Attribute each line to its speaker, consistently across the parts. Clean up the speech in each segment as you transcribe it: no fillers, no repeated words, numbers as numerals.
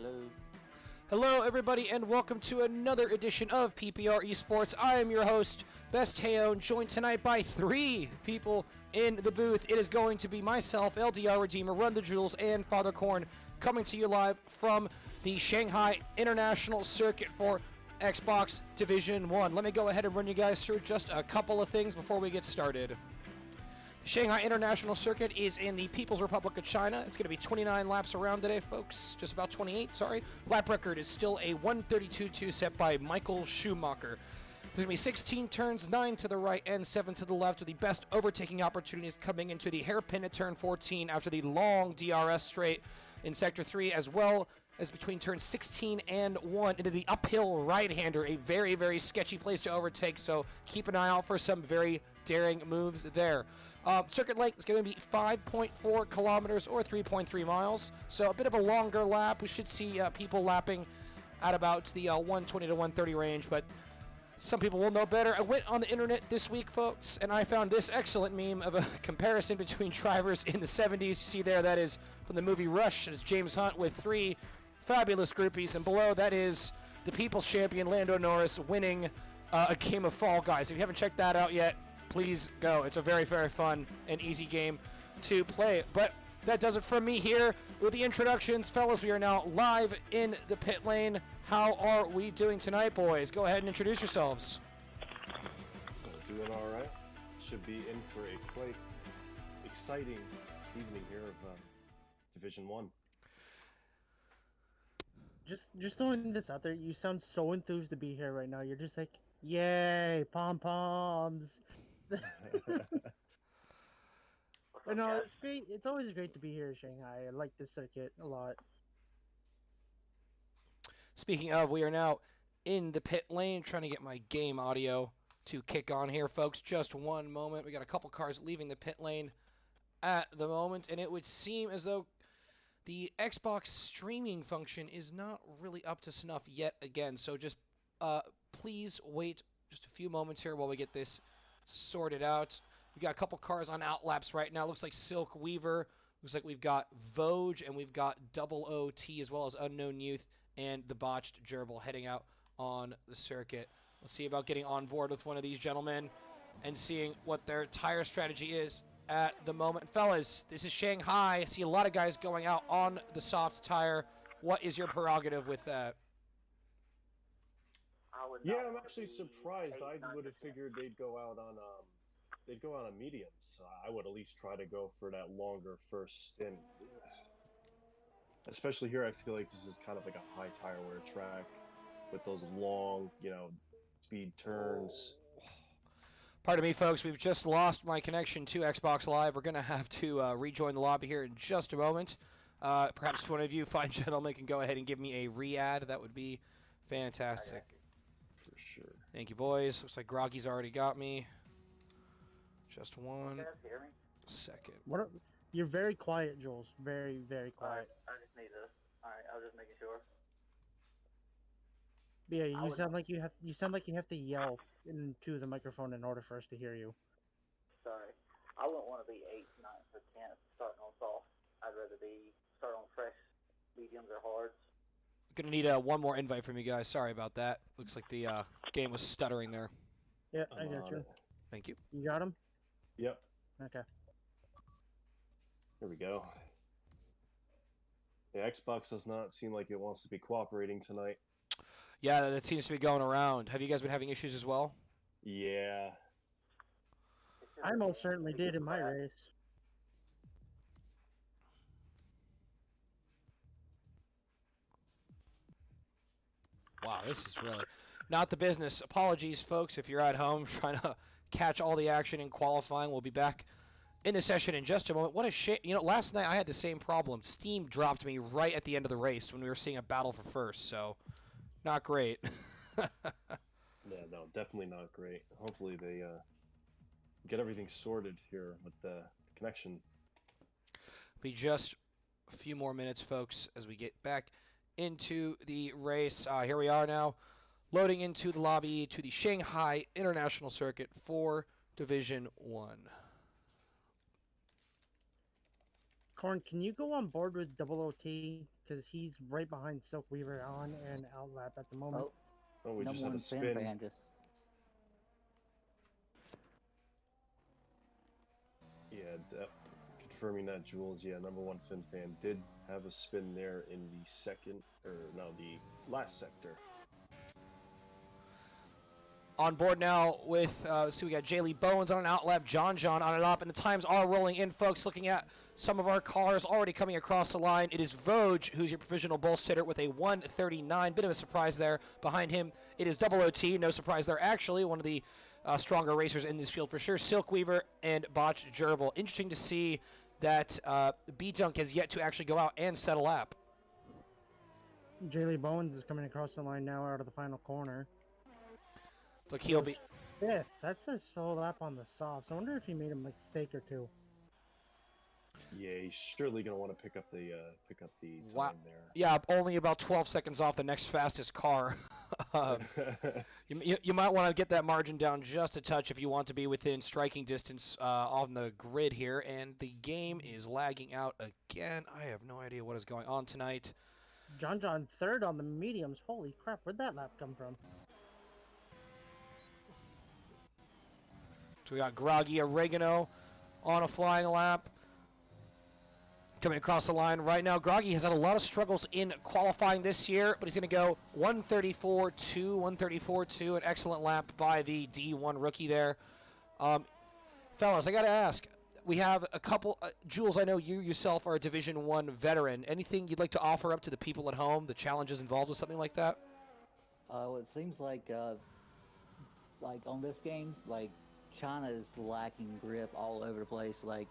Speaker 1: Hello.
Speaker 2: Hello, everybody, and welcome to another edition of PPR Esports. I am your host, Best Teon, joined tonight by three people in the booth. It is going to be myself, LDR Redeemer, Run the Jewels, and Father Korn, coming to you live from the Shanghai International Circuit for Xbox Division 1. Let me go ahead and run you guys through just a couple of things before we get started. The Shanghai International Circuit is in the People's Republic of China. It's going to be 29 laps around today, folks. Just about 28, sorry. Lap record is still a 1:32.2 set by Michael Schumacher. There's going to be 16 turns, 9 to the right and 7 to the left, with the best overtaking opportunities coming into the hairpin at turn 14 after the long DRS straight in Sector 3, as well as between turns 16 and 1 into the uphill right-hander, a very, very sketchy place to overtake, so keep an eye out for some very daring moves there. Circuit length is going to be 5.4 kilometers or 3.3 miles, so a bit of a longer lap. We should see people lapping at about the 120 to 130 range, but some people will know better. I went on the internet this week, folks, and I found this excellent meme of a comparison between drivers in the 70s. You see there, that is from the movie Rush. It's James Hunt with three fabulous groupies, and below that is the People's Champion Lando Norris winning a game of Fall Guys. If you haven't checked that out yet, please go. It's a very, very fun and easy game to play. But that does it from me here with the introductions. Fellas, we are now live in the pit lane. How are we doing tonight, boys? Go ahead and introduce yourselves.
Speaker 3: Doing all right. Should be in for a quite exciting evening here of Division 1.
Speaker 4: Just throwing this out there, you sound so enthused to be here right now. You're just like, yay, pom-poms. But no, it's great. It's always great to be here in Shanghai. I like this circuit a lot.
Speaker 2: Speaking of, we are now in the pit lane, trying to get my game audio to kick on here, folks. Just one moment. We got a couple cars leaving the pit lane at the moment, and it would seem as though the Xbox streaming function is not really up to snuff yet again. So just please wait just a few moments here while we get this sorted out. We got a couple cars on outlaps right now. Looks like Silk Weaver. Looks like we've got Vogue, and we've got Double OT, as well as Unknown Youth and the Botched Gerbil heading out on the circuit. Let's see about getting on board with one of these gentlemen and seeing what their tire strategy is at the moment. Fellas, this is Shanghai. I see a lot of guys going out on the soft tire. What is your prerogative with that?
Speaker 3: Yeah, I'm actually surprised. I would have figured they'd go out on mediums. I would at least try to go for that longer first stint. Especially here, I feel like this is kind of like a high tire wear track with those long, speed turns.
Speaker 2: Pardon me, folks. We've just lost my connection to Xbox Live. We're going to have to rejoin the lobby here in just a moment. Perhaps one of you fine gentlemen can go ahead and give me a re-add. That would be fantastic.
Speaker 3: For sure.
Speaker 2: Thank you, boys. Looks like Groggy's already got me. Just one second.
Speaker 4: You're very quiet, Jules. Very, very quiet.
Speaker 1: I just need to. Alright, I was just making sure.
Speaker 4: Yeah, you sound like you have to yell into the microphone in order for us to hear you.
Speaker 1: Sorry. I wouldn't want to be 8, 9, or 10 starting on soft. I'd rather start on fresh, mediums, or hards.
Speaker 2: Gonna need one more invite from you guys. Sorry about that. Looks like the game was stuttering there.
Speaker 4: Yeah, I got you.
Speaker 2: Thank you.
Speaker 4: You got him?
Speaker 3: Yep.
Speaker 4: Okay.
Speaker 3: Here we go. The Xbox does not seem like it wants to be cooperating tonight.
Speaker 2: Yeah, that seems to be going around. Have you guys been having issues as well?
Speaker 3: Yeah.
Speaker 4: I most certainly did in my race.
Speaker 2: Wow, this is really not the business. Apologies, folks, if you're at home trying to catch all the action in qualifying. We'll be back in the session in just a moment. What a shit. Last night I had the same problem. Steam dropped me right at the end of the race when we were seeing a battle for first, so not great.
Speaker 3: Yeah, no, definitely not great. Hopefully they get everything sorted here with the connection.
Speaker 2: Be just a few more minutes, folks, as we get back into the race. Here we are now, loading into the lobby to the Shanghai International Circuit for Division 1.
Speaker 4: Corn, can you go on board with Double OT? Because he's right behind Silk Weaver on and out lap at the moment.
Speaker 3: Oh, we just
Speaker 5: number
Speaker 3: had a
Speaker 5: one
Speaker 3: spin.
Speaker 5: fan just.
Speaker 3: Yeah, confirming that, Jules. Yeah, number one Fin fan did have a spin there in the last sector.
Speaker 2: On board now with, so we got Jaylee Bowens on an outlap, John on an up, and the times are rolling in, folks. Looking at some of our cars already coming across the line, it is Vogue, who's your provisional bull sitter, with a 1:39. Bit of a surprise there. Behind him, it is Double OT. No surprise there, actually. One of the stronger racers in this field for sure. Silk Weaver and Botched Gerbil. Interesting to see that B-Dunk has yet to actually go out and set a lap.
Speaker 4: Jaylee Bowens is coming across the line now out of the final corner.
Speaker 2: Look, he'll be...
Speaker 4: Fifth. That's a slow lap on the softs. I wonder if he made a mistake or two.
Speaker 3: Yeah, he's surely gonna want to pick up the time
Speaker 2: Wow.
Speaker 3: there.
Speaker 2: Yeah, only about 12 seconds off the next fastest car. You might want to get that margin down just a touch if you want to be within striking distance on the grid here. And the game is lagging out again. I have no idea what is going on tonight.
Speaker 4: John third on the mediums. Holy crap, where'd that lap come from?
Speaker 2: So we got Groggy Oregano on a flying lap. Coming across the line right now. Groggy has had a lot of struggles in qualifying this year, but he's going to go 134.2, an excellent lap by the D1 rookie there. Fellas, I got to ask, we have a couple, Jules, I know you yourself are a Division 1 veteran. Anything you'd like to offer up to the people at home, the challenges involved with something like that?
Speaker 5: Well, it seems like on this game, like China is lacking grip all over the place. Like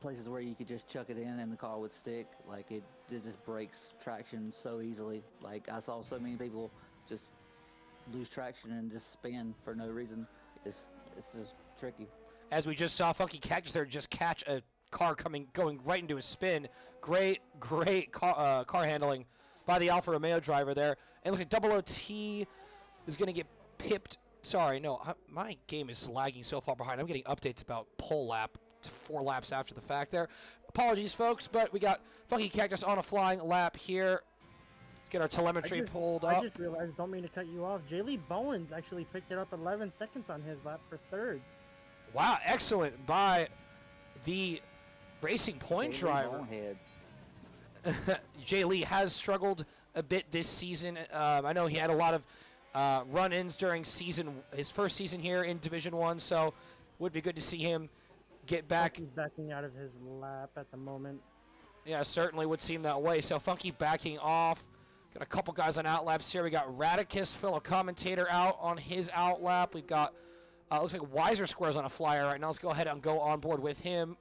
Speaker 5: places where you could just chuck it in and the car would stick. Like it just breaks traction so easily. Like I saw so many people just lose traction and just spin for no reason. It's just tricky.
Speaker 2: As we just saw Funky Cactus there just catch a car going right into a spin. Great car handling by the Alfa Romeo driver there. And look at Double OT is going to get pipped. Sorry, no, my game is lagging so far behind. I'm getting updates about pole lap 4 laps after the fact there. Apologies, folks, but we got Funky Cactus on a flying lap here. Let's get our telemetry pulled up.
Speaker 4: I just realized, don't mean to cut you off, Jaylee Bowens actually picked it up 11 seconds on his lap for third.
Speaker 2: Wow, excellent by the Racing Point driver. Jay Lee has struggled a bit this season. I know he had a lot of run-ins during his first season here in Division 1, so would be good to see him get back.
Speaker 4: Funky's backing out of his lap at the moment.
Speaker 2: Yeah, certainly would seem that way. So Funky backing off. Got a couple guys on outlaps here. We got Radicus, fellow commentator, out on his outlap. We've got, looks like Weiser Square's on a flyer right now. Let's go ahead and go on board with him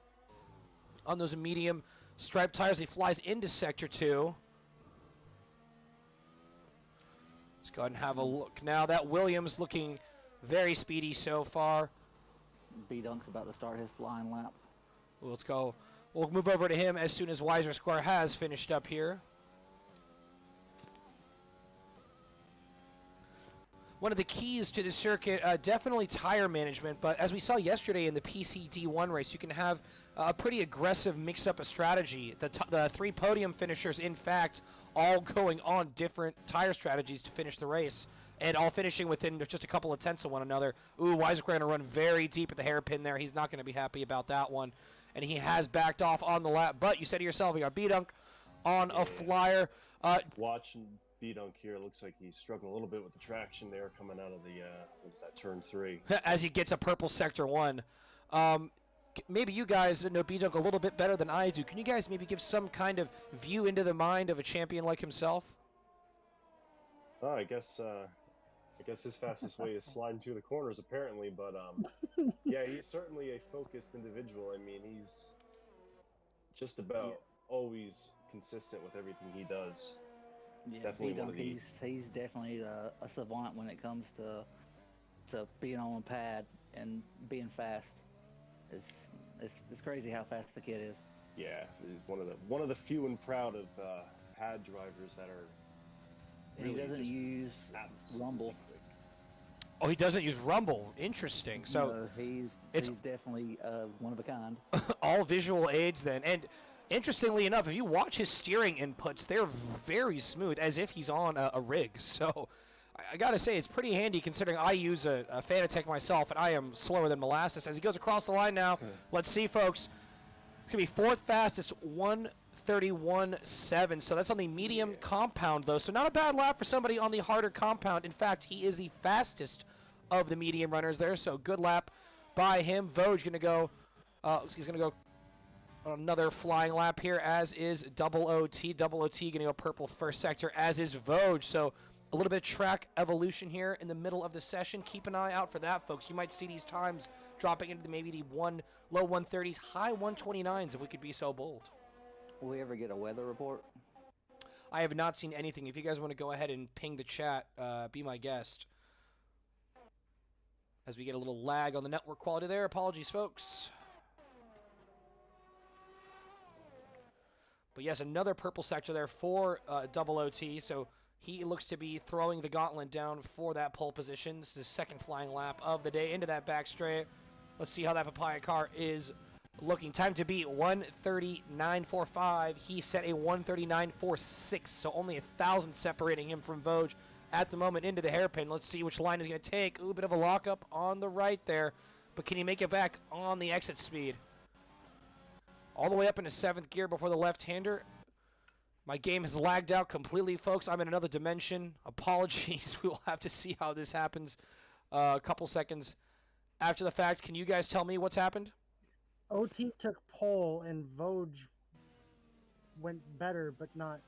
Speaker 2: on those medium striped tires. He flies into Sector 2. Let's go ahead and have a look now. That Williams looking very speedy so far.
Speaker 5: B-Dunk's about to start his flying lap.
Speaker 2: Well, let's go. We'll move over to him as soon as Weiser Square has finished up here. One of the keys to the circuit, definitely tire management, but as we saw yesterday in the PCD1 race, you can have a pretty aggressive mix-up of strategy. The 3 podium finishers, in fact, all going on different tire strategies to finish the race, and all finishing within just a couple of tenths of one another. Ooh, Weiser going to run very deep at the hairpin there. He's not going to be happy about that one, and he has backed off on the lap. But you said to yourself, we got B-Dunk on a flyer.
Speaker 3: Watching B-Dunk here, looks like he's struggling a little bit with the traction there coming out of the, what's that, turn 3.
Speaker 2: As he gets a purple Sector 1. Maybe you guys know B-Dunk a little bit better than I do. Can you guys maybe give some kind of view into the mind of a champion like himself?
Speaker 3: Oh, I guess his fastest way is sliding through the corners, apparently. But yeah, he's certainly a focused individual. I mean, he's just about always consistent with everything he does.
Speaker 5: Yeah,
Speaker 3: Definitely
Speaker 5: B-Dunk, he's definitely a savant when it comes to being on a pad and being fast. It's crazy how fast the kid is.
Speaker 3: Yeah, he's one of the few and proud of pad drivers that are.
Speaker 5: And he doesn't use rumble.
Speaker 2: Oh, he doesn't use rumble. Interesting. So
Speaker 5: No, he's definitely one of a kind.
Speaker 2: all visual aids then. And interestingly enough, if you watch his steering inputs, they're very smooth, as if he's on a rig. So I got to say, it's pretty handy considering I use a Fanatec myself, and I am slower than molasses. As he goes across the line now, let's see, folks. It's going to be fourth fastest, 1:31.7. So that's on the medium compound, though. So not a bad lap for somebody on the harder compound. In fact, he is the fastest of the medium runners there. So good lap by him. Voj going to go. He's going to go on another flying lap here, as is Double OT. Double OT going to go purple first sector, as is Voj. So a little bit of track evolution here in the middle of the session. Keep an eye out for that, folks. You might see these times dropping into maybe the low 130s, high 129s, if we could be so bold.
Speaker 5: Will we ever get a weather report?
Speaker 2: I have not seen anything. If you guys want to go ahead and ping the chat, be my guest. As we get a little lag on the network quality there. Apologies, folks. But yes, another purple sector there for Double OT. So he looks to be throwing the gauntlet down for that pole position. This is his second flying lap of the day into that back straight. Let's see how that Papaya car is looking. Time to beat 1:39.45. He set a 1:39.46, so only 1,000 separating him from Voj at the moment into the hairpin. Let's see which line he's going to take. Ooh, a bit of a lockup on the right there, but can he make it back on the exit speed? All the way up into 7th gear before the left-hander. My game has lagged out completely, folks. I'm in another dimension. Apologies. We will have to see how this happens a couple seconds after the fact. Can you guys tell me what's happened?
Speaker 4: OT took pole and Voj went better, but not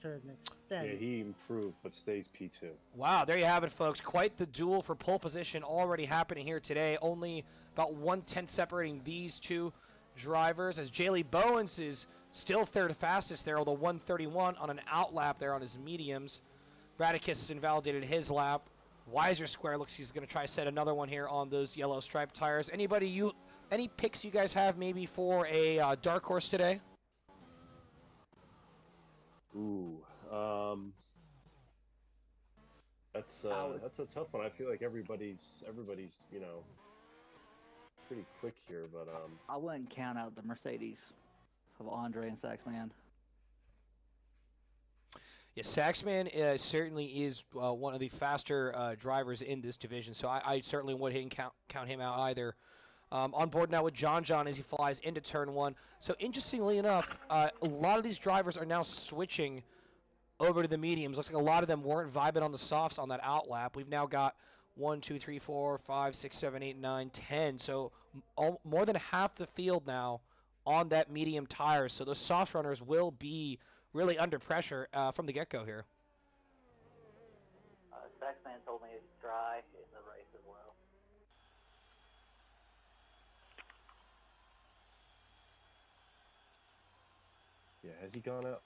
Speaker 4: to an extent.
Speaker 3: Yeah, he improved, but stays P2.
Speaker 2: Wow, there you have it, folks. Quite the duel for pole position already happening here today. Only about 1/10 separating these two drivers, as Jaylee Bowens is still third fastest there, although 1:31 on an out lap there on his mediums. Radicus has invalidated his lap. Wiser Square looks he's going to try to set another one here on those yellow striped tires. Any picks you guys have maybe for a dark horse today?
Speaker 3: Ooh, that's a tough one. I feel like everybody's pretty quick here, but
Speaker 5: I wouldn't count out the Mercedes of Andre and Saxman.
Speaker 2: Yeah, Saxman certainly is one of the faster drivers in this division, so I certainly wouldn't count him out either. On board now with John as he flies into turn 1. So interestingly enough, a lot of these drivers are now switching over to the mediums. Looks like a lot of them weren't vibing on the softs on that out lap. We've now got 1, 2, 3, 4, 5, 6, 7, 8, 9, 10. So more than half the field now on that medium tire. So those soft runners will be really under pressure from the get-go here.
Speaker 1: Saxman told me it's dry in the race as well.
Speaker 3: yeah, has he gone out?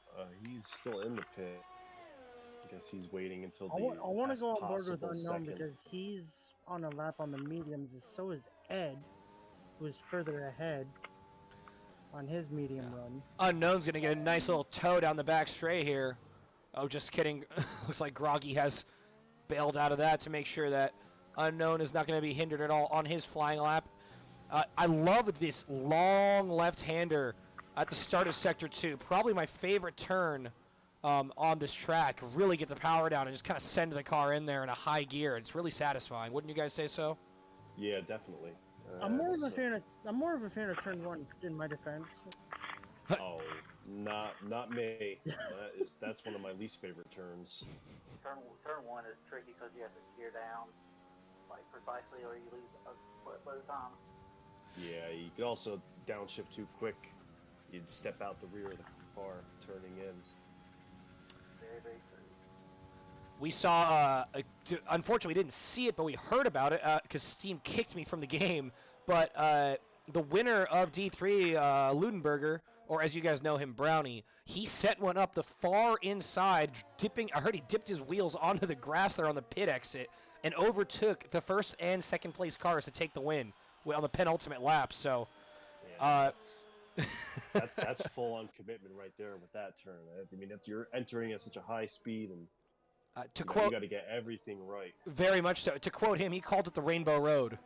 Speaker 3: He's still in the pit. I guess he's waiting until the
Speaker 4: I want to go on board with
Speaker 3: possible
Speaker 4: Unknown
Speaker 3: second.
Speaker 4: because he's on a lap on the mediums, and so is Ed, who's further ahead on his medium run.
Speaker 2: Unknown's going to get a nice little toe down the back straight here. Oh, just kidding. Looks like Groggy has bailed out of that to make sure that Unknown is not going to be hindered at all on his flying lap. I love this long left-hander at the start of Sector 2. Probably my favorite turn on this track. Really get the power down and just kind of send the car in there in a high gear. It's really satisfying. Wouldn't you guys say so?
Speaker 3: Yeah, definitely.
Speaker 4: I'm more of a fan of turn 1 in my defense.
Speaker 3: Oh, not me. That's one of my least favorite turns.
Speaker 1: Turn 1 is tricky because you have to gear down like precisely, or you lose a foot by the time.
Speaker 3: Yeah, you could also downshift too quick. You'd step out the rear of the car turning in.
Speaker 1: Very, very true.
Speaker 2: We saw, unfortunately, we didn't see it, but we heard about it because Steam kicked me from the game. But the winner of D3, Ludenberger, or as you guys know him, Brownie, he set one up the far inside, dipping. I heard he dipped his wheels onto the grass there on the pit exit and overtook the first and second place cars to take the win on the penultimate lap. So,
Speaker 3: Yeah, that's full on commitment right there with that turn. I mean, you're entering at such a high speed, and
Speaker 2: To
Speaker 3: You
Speaker 2: quote,
Speaker 3: got to get everything right.
Speaker 2: very much so. To quote him, he called it the Rainbow Road.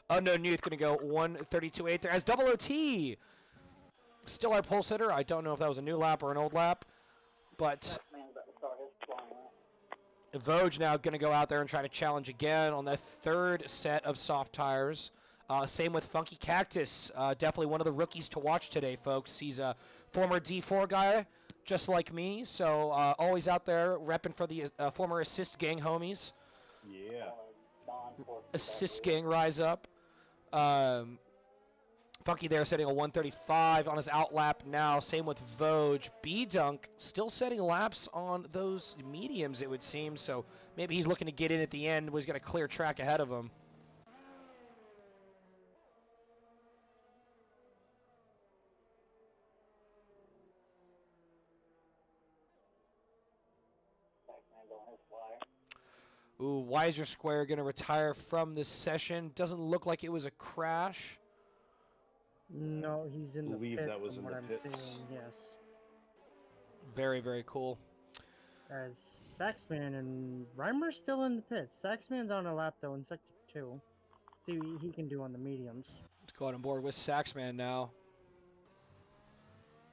Speaker 2: Unknown Youth going to go 1:32.8 there as Double OT. Still our pole sitter. I don't know if that was a new lap or an old lap, but
Speaker 1: Saxman's about to start his flying lap.
Speaker 2: Voj now going to go out there and try to challenge again on the third set of soft tires. Same with Funky Cactus. Definitely one of the rookies to watch today, folks. He's a former D4 guy, just like me, so always out there repping for the former assist gang homies.
Speaker 3: Yeah.
Speaker 2: Assist gang rise up. Funky there setting a 135 on his out lap now. Same with Voj. B-Dunk still setting laps on those mediums, it would seem. So maybe he's looking to get in at the end. Was going to clear track ahead of him.
Speaker 1: Saxman's on his flyer.
Speaker 2: Ooh, Weiser Square going to retire from this session. Doesn't look like it was a crash.
Speaker 4: No, he's in the
Speaker 3: Believe
Speaker 4: pit
Speaker 3: that was
Speaker 4: from
Speaker 3: in
Speaker 4: what
Speaker 3: the
Speaker 4: I'm
Speaker 3: pits.
Speaker 4: seeing, yes.
Speaker 2: Very, very cool.
Speaker 4: As Saxman and Reimer's still in the pits. Saxman's on a lap, though, in Sector 2. See what he can do on the mediums.
Speaker 2: Let's go on board with Saxman now.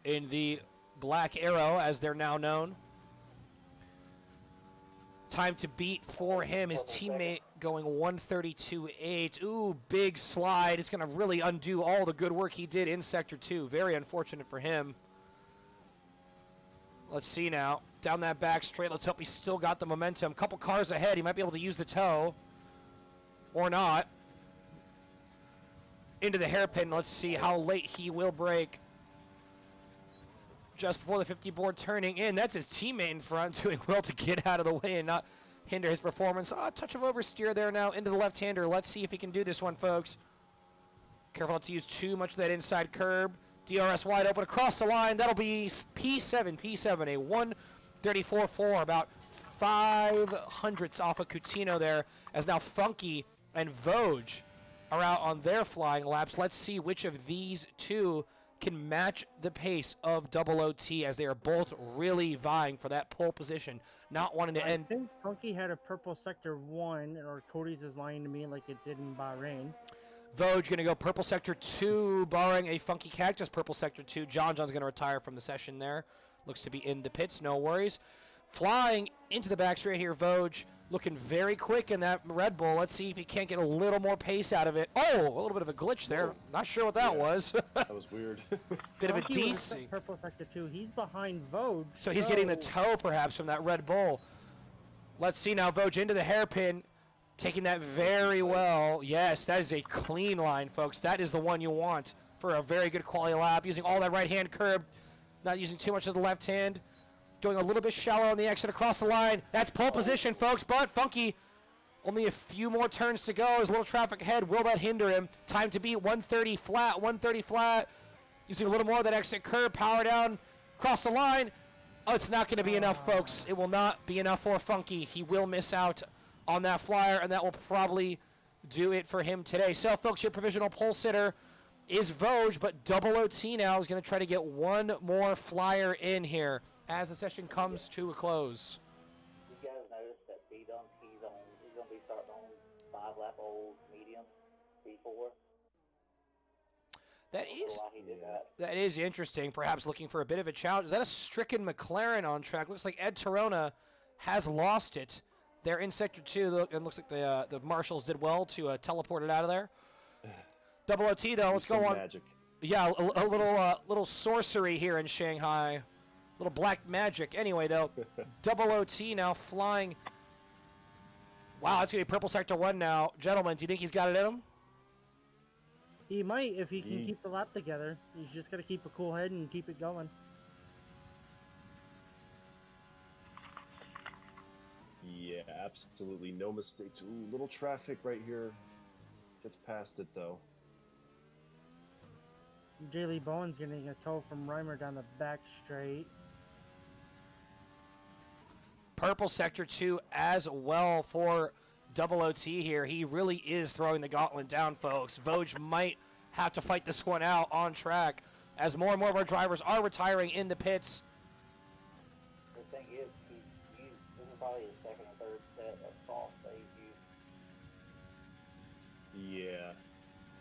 Speaker 2: In the Black Arrow, as they're now known. Time to beat for him. His teammate going 1:32.8. Ooh, big slide. It's going to really undo all the good work he did in Sector 2. Very unfortunate for him. Let's see now. Down that back straight. Let's hope he's still got the momentum. Couple cars ahead. He might be able to use the toe. Or not. Into the hairpin. Let's see how late he will brake. Just before the 50 board turning in. That's his teammate in front doing well to get out of the way and not hinder his performance. A touch of oversteer there now into the left-hander. Let's see if he can do this one, folks. Careful not to use too much of that inside curb. DRS wide open across the line. That'll be P7, a 1:34.4, about 500ths off of Coutinho there, as now Funky and Voj are out on their flying laps. Let's see which of these two can match the pace of Double OT, as they are both really vying for that pole position, not wanting to end.
Speaker 4: I think Funky had a purple Sector 1, or Cody's is lying to me like it did in Bahrain.
Speaker 2: Voj going to go purple sector 2, barring a Funky Cactus purple sector 2. John's going to retire from the session there. Looks to be in the pits, no worries. Flying into the back straight here, Voj looking very quick in that Red Bull. Let's see if he can't get a little more pace out of it. Oh, a little bit of a glitch there. Not sure what that was.
Speaker 3: That was weird.
Speaker 2: Bit of a
Speaker 4: Funky was
Speaker 2: DC.
Speaker 4: purple Sector 2. He's behind Voj.
Speaker 2: So he's getting the toe perhaps from that Red Bull. Let's see now, Voj into the hairpin. Taking that very well. Yes, that is a clean line, folks. That is the one you want for a very good quality lap. Using all that right-hand curb, not using too much of the left hand. Doing a little bit shallow on the exit across the line. That's pole position, folks, but Funky, only a few more turns to go. There's a little traffic ahead. Will that hinder him? Time to beat 130 flat. Using a little more of that exit curb, power down, cross the line. Oh, it's not going to be enough, folks. It will not be enough for Funky. He will miss out on that flyer, and that will probably do it for him today. So, folks, your provisional pole sitter is Voj, but Double OT now is going to try to get one more flyer in here as the session comes to a close.
Speaker 1: You guys noticed that B-Dunk, he's going to be starting on 5-lap old medium, B4.
Speaker 2: That is
Speaker 1: Why he did that.
Speaker 2: that is interesting. Perhaps looking for a bit of a challenge. Is that a stricken McLaren on track? Looks like Ed Tirona has lost it. They're in Sector 2, and looks like the marshals did well to teleport it out of there. Double OT, though. Let's go on.
Speaker 3: Magic.
Speaker 2: Yeah, a little sorcery here in Shanghai. Little black magic. Anyway, though, Double OT now flying. Wow, that's going to be purple Sector 1 now. Gentlemen, do you think he's got it in him?
Speaker 4: He might if he can keep the lap together. He's just got to keep a cool head and keep it going.
Speaker 3: Yeah, absolutely no mistakes. Ooh, little traffic right here. Gets past it though.
Speaker 4: J. Lee Bowen's getting a tow from Reimer down the back straight.
Speaker 2: Purple Sector 2 as well for Double OT here. He really is throwing the gauntlet down, folks. Voj might have to fight this one out on track as more and more of our drivers are retiring in the pits.
Speaker 1: The thing is, he's probably the second or third set of soft that he's used.
Speaker 3: Yeah.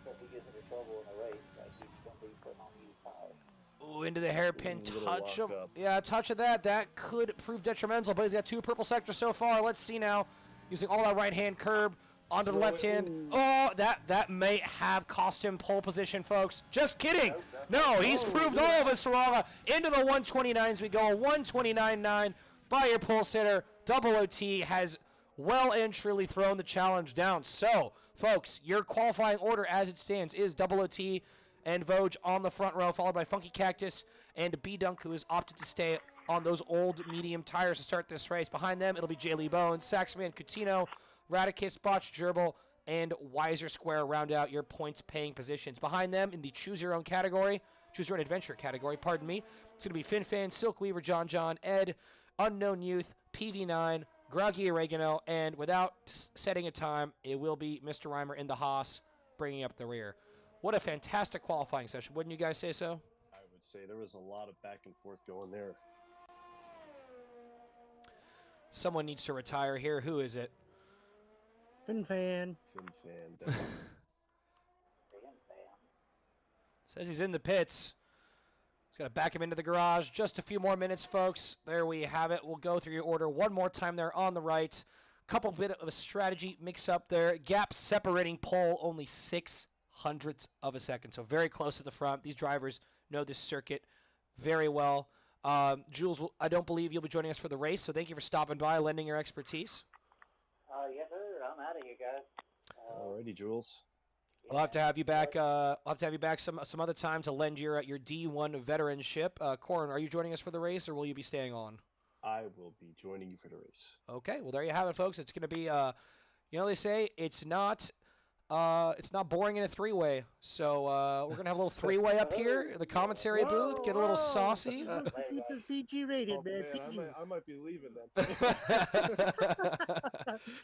Speaker 1: So if he gets into trouble in the race, like he's going to be putting on used tires.
Speaker 2: Ooh, into the hairpin
Speaker 3: Little
Speaker 2: touch of
Speaker 3: lockup.
Speaker 2: yeah, a touch of that. That could prove detrimental, but he's got 2 purple sectors so far. Let's see now. Using all that right hand curb onto the
Speaker 3: Throw
Speaker 2: left
Speaker 3: it.
Speaker 2: hand.
Speaker 3: Ooh.
Speaker 2: Oh, that may have cost him pole position, folks. Just kidding. No, he's proved all of us wrong. Into the 129s we go. 129.9 by your pole sitter. Double OT has well and truly thrown the challenge down. So, folks, your qualifying order as it stands is Double OT and Vogue on the front row, followed by Funky Cactus and B-Dunk, who has opted to stay on those old medium tires to start this race. Behind them, it'll be J. Lee Bones, Saxman, Coutinho, Radicus, Botch, Gerbil, and Wiser Square round out your points-paying positions. Behind them, in the Choose Your Own category, Choose Your Own Adventure category, pardon me, it's going to be FinFan, Silkweaver, John, Ed, Unknown Youth, PV9, Groggy Oregano, and without setting a time, it will be Mr. Reimer in the Haas bringing up the rear. What a fantastic qualifying session. Wouldn't you guys say so?
Speaker 3: I would say there was a lot of back and forth going there.
Speaker 2: Someone needs to retire here. Who is it?
Speaker 4: FinFan.
Speaker 3: FinFan, definitely.
Speaker 2: Says he's in the pits. He's got to back him into the garage. Just a few more minutes, folks. There we have it. We'll go through your order one more time there on the right. Couple bit of a strategy mix up there. Gap separating pole only 0.06 of a second. So very close to the front. These drivers know this circuit very well. Jules, I don't believe you'll be joining us for the race, so thank you for stopping by, lending your expertise.
Speaker 1: Yes, sir. I'm out of here, guys.
Speaker 3: Alrighty, Jules.
Speaker 2: We'll have to have you back. I'll have to have you back some other time to lend your D1 veteranship. Corin, are you joining us for the race, or will you be staying on?
Speaker 3: I will be joining you for the race.
Speaker 2: Okay, well there you have it, folks. It's going to be, they say it's not boring in a 3-way. So we're gonna have a little 3-way up here in the commentary booth. Get a little saucy.
Speaker 4: Keep this PG rated,
Speaker 3: Oh,
Speaker 4: man.
Speaker 3: man,
Speaker 4: PG.
Speaker 3: I might be leaving then.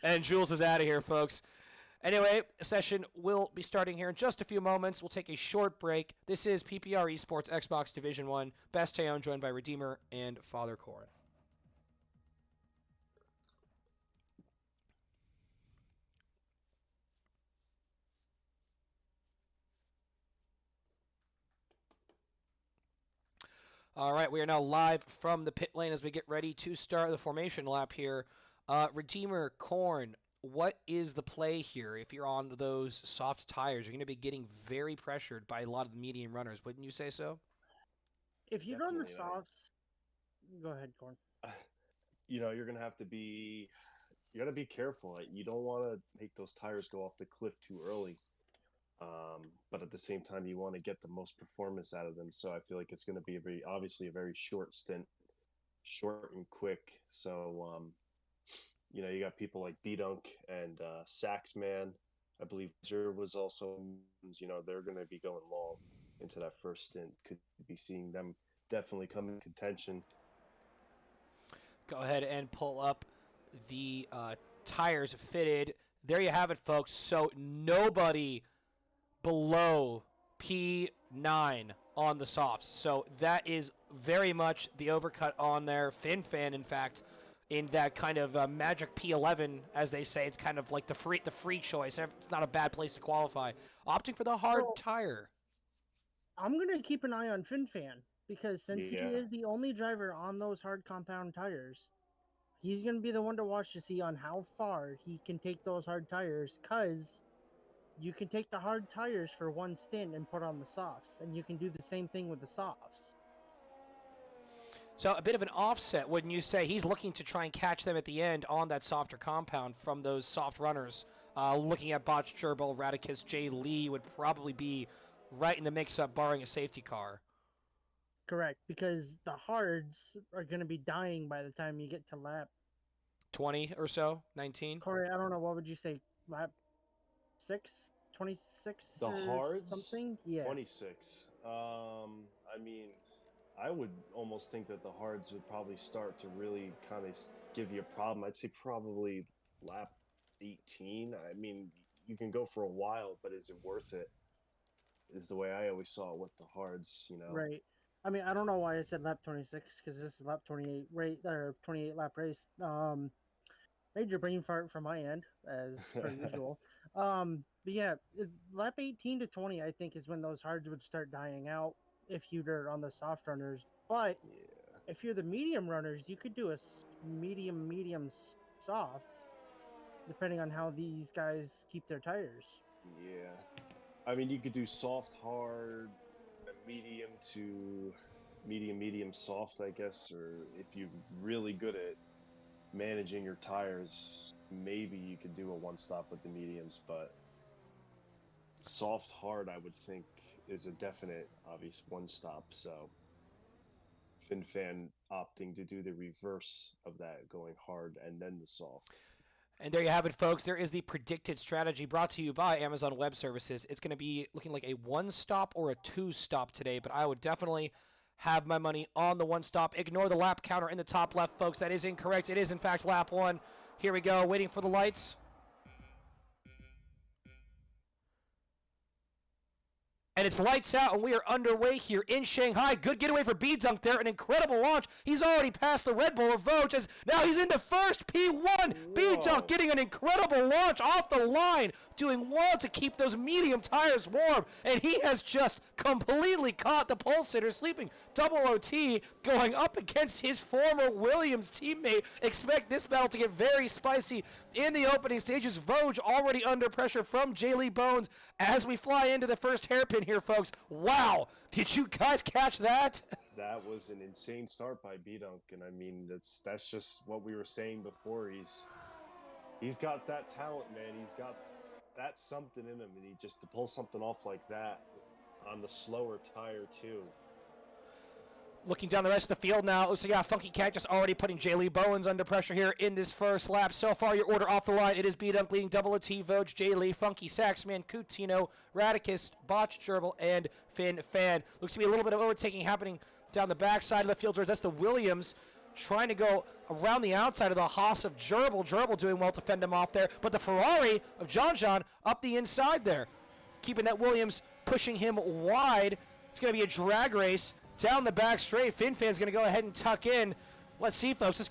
Speaker 2: And Jules is out of here, folks. Anyway, the session will be starting here in just a few moments. We'll take a short break. This is PPR Esports Xbox Division 1. Best Tayon joined by Redeemer and Father Corin. All right, we are now live from the pit lane as we get ready to start the formation lap here. Redeemer, Corn, what is the play here? If you're on those soft tires, you're going to be getting very pressured by a lot of the medium runners. Wouldn't you say so?
Speaker 4: If you run the
Speaker 3: Definitely,
Speaker 4: softs, go ahead, Corn.
Speaker 3: You're gonna have to be. You gotta be careful. You don't want to make those tires go off the cliff too early. But at the same time, you want to get the most performance out of them. So I feel like it's going to be obviously a very short stint, short and quick. So, you got people like B-Dunk and Saxman. I believe Zer was also, they're going to be going long into that first stint. Could be seeing them definitely come in contention.
Speaker 2: Go ahead and pull up the tires fitted. There you have it, folks. So nobody below P9 on the softs. So that is very much the overcut on there. FinFan, in fact, in that kind of magic P11, as they say, it's kind of like the free choice. It's not a bad place to qualify. Opting for the hard tire.
Speaker 4: I'm going to keep an eye on FinFan because since he is the only driver on those hard compound tires, he's going to be the one to watch to see on how far he can take those hard tires, because you can take the hard tires for one stint and put on the softs, and you can do the same thing with the softs.
Speaker 2: So a bit of an offset, wouldn't you say? He's looking to try and catch them at the end on that softer compound from those soft runners. Looking at Botch, Gerbil, Radicus, J. Lee would probably be right in the mix-up, barring a safety car.
Speaker 4: Correct, because the hards are going to be dying by the time you get to lap
Speaker 2: 20 or so, 19.
Speaker 4: Corey, I don't know, what would you say, lap 6, 26?
Speaker 3: The
Speaker 4: or
Speaker 3: hards?
Speaker 4: something? Yes.
Speaker 3: 26. I would almost think that the hards would probably start to really kind of give you a problem. I'd say probably lap 18. You can go for a while, but is it worth it? Is the way I always saw it with the hards,
Speaker 4: Right. I don't know why I said lap 26, because this is lap 28 rate or 28 lap race. Major brain fart from my end, as per usual. But yeah, lap 18 to 20, I think, is when those hards would start dying out if you're on the soft runners. But
Speaker 3: Yeah.
Speaker 4: if you're the medium runners, you could do a medium soft, depending on how these guys keep their tires.
Speaker 3: Yeah. I mean, you could do soft, hard, a medium to medium, soft, I guess. Or if you're really good at managing your tires, maybe you could do a one stop with the mediums. But soft, hard, I would think, is a definite, obvious one stop. So FinFan opting to do the reverse of that, going hard and then the soft.
Speaker 2: And there you have it, folks. There is the predicted strategy brought to you by Amazon Web Services. It's going to be looking like a one-stop or a two-stop today, but I would definitely have my money on the one-stop. Ignore the lap counter in the top left, folks. That is incorrect. It is, in fact, lap 1. Here we go, waiting for the lights. And it's lights out, and we are underway here in Shanghai. Good getaway for B-Dunk there. An incredible launch. He's already passed the Red Bull of Vogue. As now he's into first. P1. B-Dunk getting an incredible launch off the line. Doing well to keep those medium tires warm. And he has just completely caught the pole sitter sleeping. Double OT going up against his former Williams teammate. Expect this battle to get very spicy in the opening stages. Vogue already under pressure from J. Lee Bones as we fly into the first hairpin here, folks. Wow. Did you guys catch that?
Speaker 3: That was an insane start by B-Dunk, and I mean that's just what we were saying before. He's got that talent, man. He's got that something in him, and he just to pull something off like that on the slower tire too.
Speaker 2: Looking down the rest of the field now, looks like Funky Cactus already putting J. Lee Bowens under pressure here in this first lap. So far, your order off the line, it is B-Dunk leading Double O T, Vogue, J. Lee, Funky, Saxman, Coutinho, Radicus, Botch, Gerbil, and Finn Fan. Looks to be a little bit of overtaking happening down the backside of the field. That's the Williams trying to go around the outside of the Haas of Gerbil. Gerbil doing well to fend him off there, but the Ferrari of John up the inside there, keeping that Williams pushing him wide. It's going to be a drag race down the back straight. FinFan's going to go ahead and tuck in. Let's see, folks. This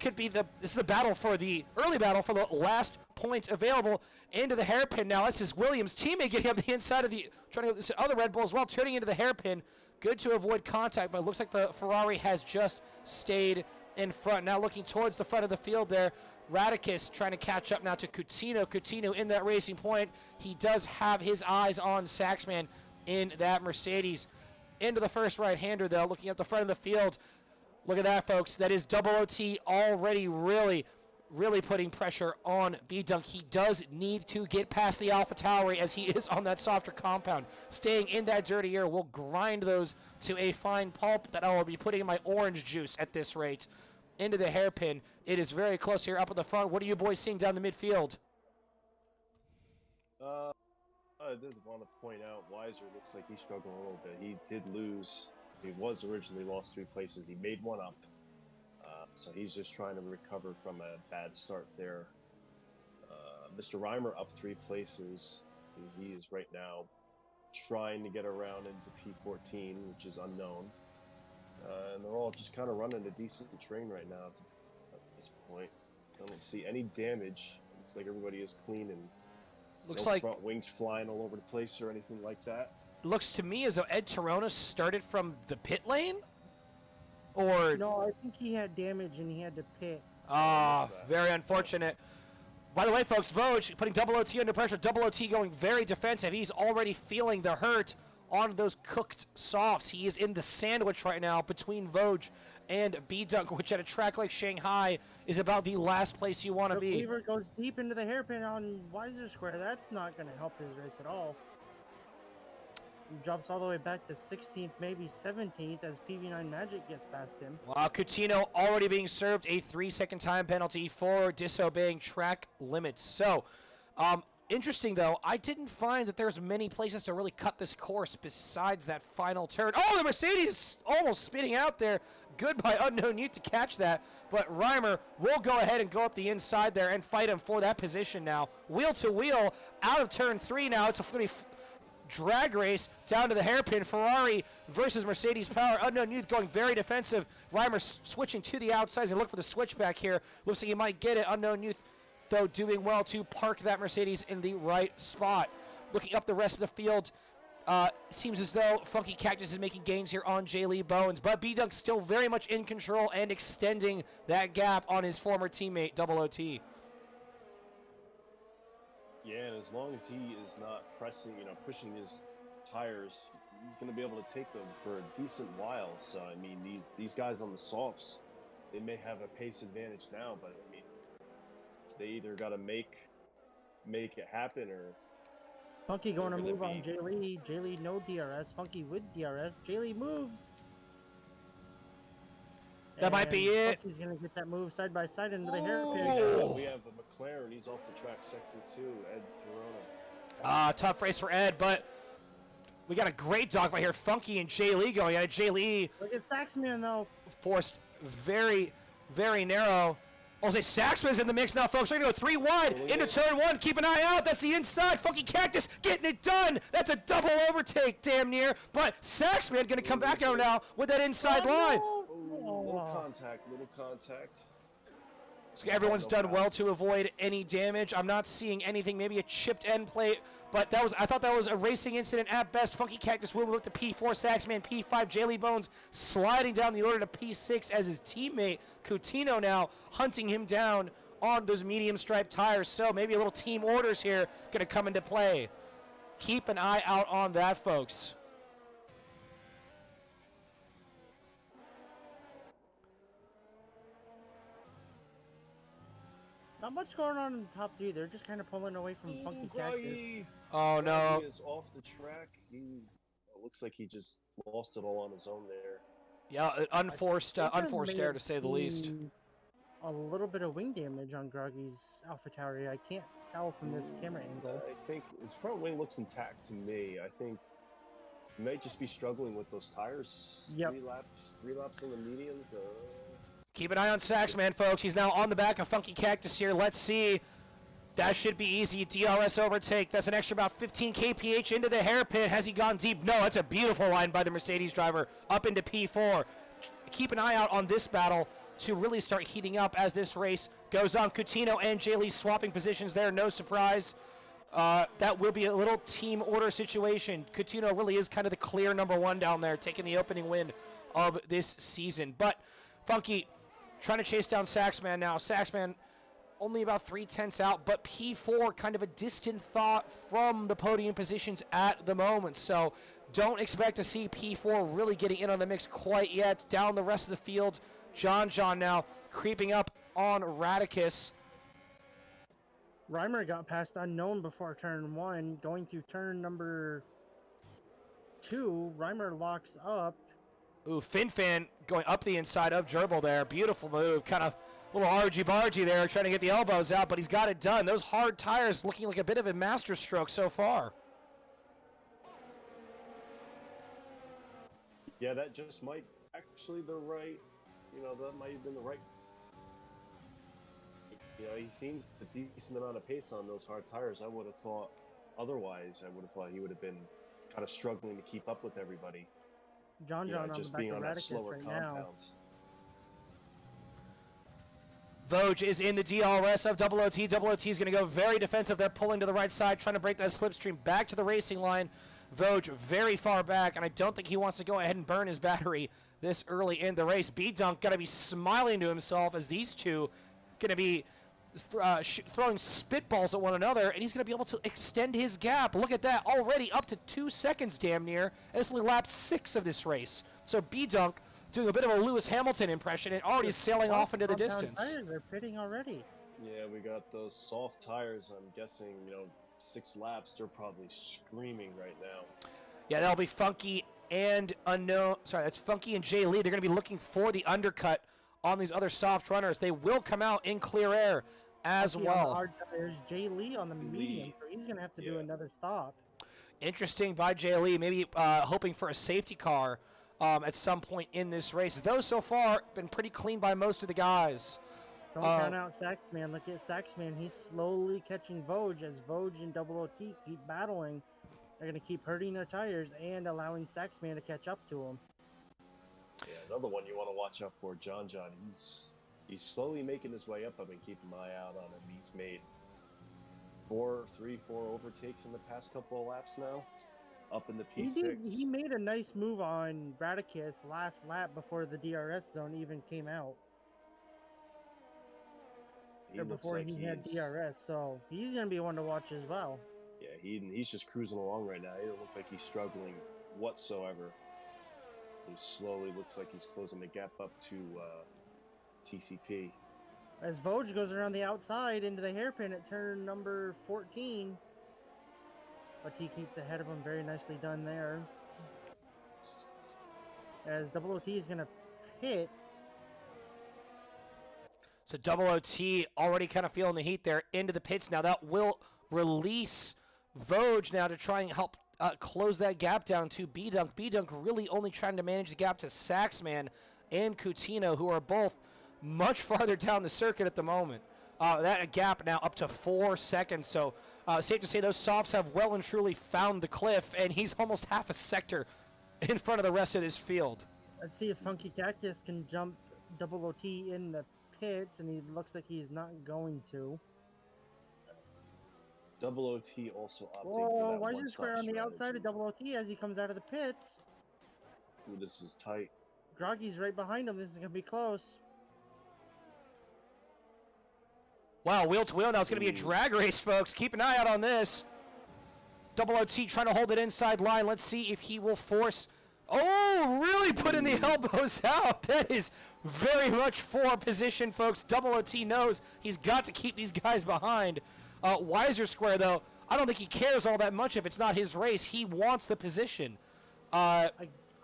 Speaker 2: is the battle for the early battle for the last points available into the hairpin. Now that's his Williams teammate getting up the inside of the trying to go this other Red Bull as well, turning into the hairpin. Good to avoid contact, but it looks like the Ferrari has just stayed in front. Now looking towards the front of the field there. Radicus trying to catch up now to Coutinho. Coutinho in that racing point. He does have his eyes on Saxman in that Mercedes. Into the first right-hander, though, looking at the front of the field. Look at that, folks. That is Double OT already really putting pressure on B-Dunk. He does need to get past the Alpha Tauri as he is on that softer compound. Staying in that dirty air will grind those to a fine pulp that I will be putting in my orange juice at this rate. Into the hairpin. It is very close here up at the front. What are you boys seeing down the midfield?
Speaker 3: I did want to point out, Weiser looks like he's struggling a little bit. He did lose. He was originally lost 3 places. He made one up. So he's just trying to recover from a bad start there. Mr. Reimer up 3 places. He is right now trying to get around into P14, which is unknown. And they're all just kind of running a decent train right now at this point. I don't see any damage. Looks like everybody is clean and
Speaker 2: Looks
Speaker 3: no
Speaker 2: like
Speaker 3: front wings flying all over the place or anything like that.
Speaker 2: Looks to me as though Ed Tirona started from the pit lane, or
Speaker 4: No, I think he had damage and he had to pit.
Speaker 2: Very unfortunate. By the way, folks, Vogue putting Double OT under pressure. Double OT going very defensive. He's already feeling the hurt on those cooked softs. He is in the sandwich right now between Vogue and B-Dunk, which at a track like Shanghai is about the last place you want to be.
Speaker 4: Cleaver goes deep into the hairpin on Weiser Square. That's not going to help his race at all. He drops all the way back to 16th, maybe 17th, as PV9 Magic gets past him.
Speaker 2: Coutinho already being served a 3-second time penalty for disobeying track limits. So, interesting, though, I didn't find that there's many places to really cut this course besides that final turn. Oh, the Mercedes almost spinning out there. Good by Unknown Youth to catch that. But Reimer will go ahead and go up the inside there and fight him for that position now. Wheel to wheel out of turn 3 now. It's going to be drag race down to the hairpin. Ferrari versus Mercedes Power. Unknown Youth going very defensive. Reimer switching to the outside and look for the switchback here. Looks like he might get it. Unknown Youth though, doing well to park that Mercedes in the right spot. Looking up the rest of the field, seems as though Funky Cactus is making gains here on J. Lee Bowens, but B-Dunk still very much in control and extending that gap on his former teammate, Double OT.
Speaker 3: Yeah, and as long as he is not pushing his tires, he's going to be able to take them for a decent while. So, I mean, these guys on the softs, they may have a pace advantage now, but, I mean, they either got to make it happen or...
Speaker 4: Funky going to move on J. Lee. J. Lee no DRS. Funky with DRS. J. Lee moves.
Speaker 2: That might be it.
Speaker 4: Funky's going to get that move side by side into the hairpin.
Speaker 3: We have a McLaren. He's off the track, sector 2, Ed Tirona.
Speaker 2: Tough race for Ed, but we got a great dogfight here. Funky and J. Lee going at it. J. Lee.
Speaker 4: Look at Saxman, though.
Speaker 2: Forced very, very narrow. Jose Saxman's in the mix now, folks. We're going to go 3 wide into turn 1. Keep an eye out. That's the inside. Funky Cactus getting it done. That's a double overtake, damn near. But Saxman going to come back out now with that inside line.
Speaker 3: Little contact.
Speaker 2: So everyone's done well to avoid any damage. I'm not seeing anything, maybe a chipped end plate, but I thought that was a racing incident at best. Funky Cactus will move up to P4, Saxman P5, J. Lee Bones sliding down the order to P6 as his teammate Coutinho now hunting him down on those medium stripe tires. So maybe a little team orders here going to come into play. Keep an eye out on that, folks.
Speaker 4: Not much going on in the top 3. They're just kind of pulling away from Funky Cactus.
Speaker 2: Oh, no.
Speaker 3: He is off the track. It looks like he just lost it all on his own there.
Speaker 2: Yeah, unforced error, to say the least.
Speaker 4: A little bit of wing damage on Groggy's AlphaTauri. I can't tell from this camera angle.
Speaker 3: I think his front wing looks intact to me. I think he might just be struggling with those tires.
Speaker 4: Yep.
Speaker 3: Three laps on the mediums.
Speaker 2: Keep an eye on Saxman, folks. He's now on the back of Funky Cactus here. Let's see. That should be easy. DRS overtake. That's an extra about 15 kph into the hairpin. Has he gone deep? No, that's a beautiful line by the Mercedes driver up into P4. Keep an eye out on this battle to really start heating up as this race goes on. Coutinho and J. Lee swapping positions there. No surprise. That will be a little team order situation. Coutinho really is kind of the clear #1 down there, taking the opening win of this season. But Funky trying to chase down Saxman now. Saxman only about 3/10 out, but P4 kind of a distant thought from the podium positions at the moment. So don't expect to see P4 really getting in on the mix quite yet. Down the rest of the field, John now creeping up on Radicus.
Speaker 4: Reimer got past Unknown before turn 1. Going through turn number 2, Reimer locks up.
Speaker 2: Ooh, Fin going up the inside of Gerbil there. Beautiful move. Kind of a little argy-bargy there, trying to get the elbows out, but he's got it done. Those hard tires looking like a bit of a masterstroke so far.
Speaker 3: Yeah, that just might actually that might have been the right. He seems a decent amount of pace on those hard tires. I would have thought otherwise. I would have thought he would have been kind of struggling to keep up with everybody.
Speaker 4: John on
Speaker 3: just
Speaker 4: the back
Speaker 3: being
Speaker 4: of
Speaker 3: on that
Speaker 4: Radicus
Speaker 3: slower
Speaker 4: right
Speaker 3: compound.
Speaker 4: now.
Speaker 2: Voj is in the DRS of Double OT. Double OT is going to go very defensive. They're pulling to the right side, trying to break that slipstream back to the racing line. Voj very far back, and I don't think he wants to go ahead and burn his battery this early in the race. B-Dunk got to be smiling to himself as these two going to be throwing spitballs at one another, and he's going to be able to extend his gap. Look at that, already up to 2 seconds damn near, and it's only lap 6 of this race. So B-Dunk doing a bit of a Lewis Hamilton impression and already sailing off into the distance.
Speaker 4: Tires, they're pitting already.
Speaker 3: Yeah, we got those soft tires. I'm guessing, 6 laps, they're probably screaming right now.
Speaker 2: Yeah, that'll be Funky and Unknown. Sorry, that's Funky and J. Lee. They're going to be looking for the undercut on these other soft runners. They will come out in clear air as
Speaker 4: Funky
Speaker 2: well.
Speaker 4: On the hard tires, J. Lee on the medium, so he's going to have to do another stop.
Speaker 2: Interesting by J. Lee, maybe hoping for a safety car at some point in this race. Those so far been pretty clean by most of the guys.
Speaker 4: Don't count out Saxman. Look at Saxman. He's slowly catching Voj as Voj and Double OT keep battling. They're going to keep hurting their tires and allowing Saxman to catch up to him.
Speaker 3: Yeah, another one you want to watch out for, John. He's slowly making his way up. I've been keeping my eye out on him. He's made 4 overtakes in the past couple of laps now, up in the P6.
Speaker 4: He made a nice move on Radicus last lap before the DRS zone even came out. Or before he had DRS, so he's going to be one to watch as well.
Speaker 3: Yeah, he's just cruising along right now. He doesn't look like he's struggling whatsoever. He slowly looks like he's closing the gap up to TCP.
Speaker 4: As Voj goes around the outside into the hairpin at turn number 14. But he keeps ahead of him. Very nicely done there. As Double OT is going to pit.
Speaker 2: So Double OT already kind of feeling the heat there into the pits. Now that will release Voj now to try and help close that gap down to B-Dunk. B-Dunk really only trying to manage the gap to Saxman and Coutinho, who are both much farther down the circuit at the moment. That gap now up to 4 seconds. So safe to say those softs have well and truly found the cliff, and he's almost half a sector in front of the rest of this field.
Speaker 4: Let's see if Funky Cactus can jump Double OT in the pits, and he looks like he's not going to.
Speaker 3: Double OT also opting
Speaker 4: for that
Speaker 3: one-stop
Speaker 4: Square on the outside
Speaker 3: strategy.
Speaker 4: of Double OT as he comes out of the pits.
Speaker 3: Ooh, this is tight.
Speaker 4: Groggy's right behind him. This is going to be close.
Speaker 2: Wow, wheel to wheel now. It's going to be a drag race, folks. Keep an eye out on this. Double OT trying to hold it inside line. Let's see if he will force. Oh, really putting the elbows out. That is very much for position, folks. Double OT knows he's got to keep these guys behind. Wiser Square, though, I don't think he cares all that much if it's not his race. He wants the position.
Speaker 4: I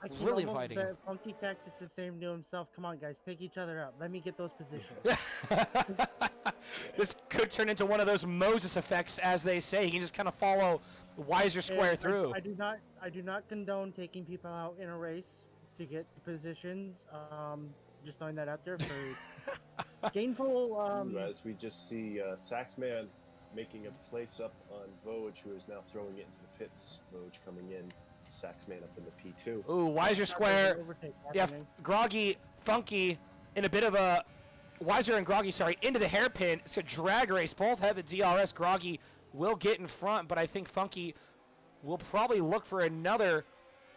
Speaker 4: can
Speaker 2: Really
Speaker 4: almost
Speaker 2: fighting.
Speaker 4: bet Funky Cactus is saying to himself, come on, guys, take each other out. Let me get those positions.
Speaker 2: This could turn into one of those Moses effects, as they say. He can just kind of follow Wiser Square through.
Speaker 4: I do not condone taking people out in a race to get the positions. Just throwing that out there for gainful.
Speaker 3: As we just see Saxman making a place up on Voj, who is now throwing it into the pits. Voj coming in, Saxman up in the P2.
Speaker 2: Ooh, Wiser Square. Yeah, Groggy, Funky, in a bit of a Wiser and Groggy, sorry, into the hairpin. It's a drag race. Both have a DRS. Groggy will get in front, but I think Funky will probably look for another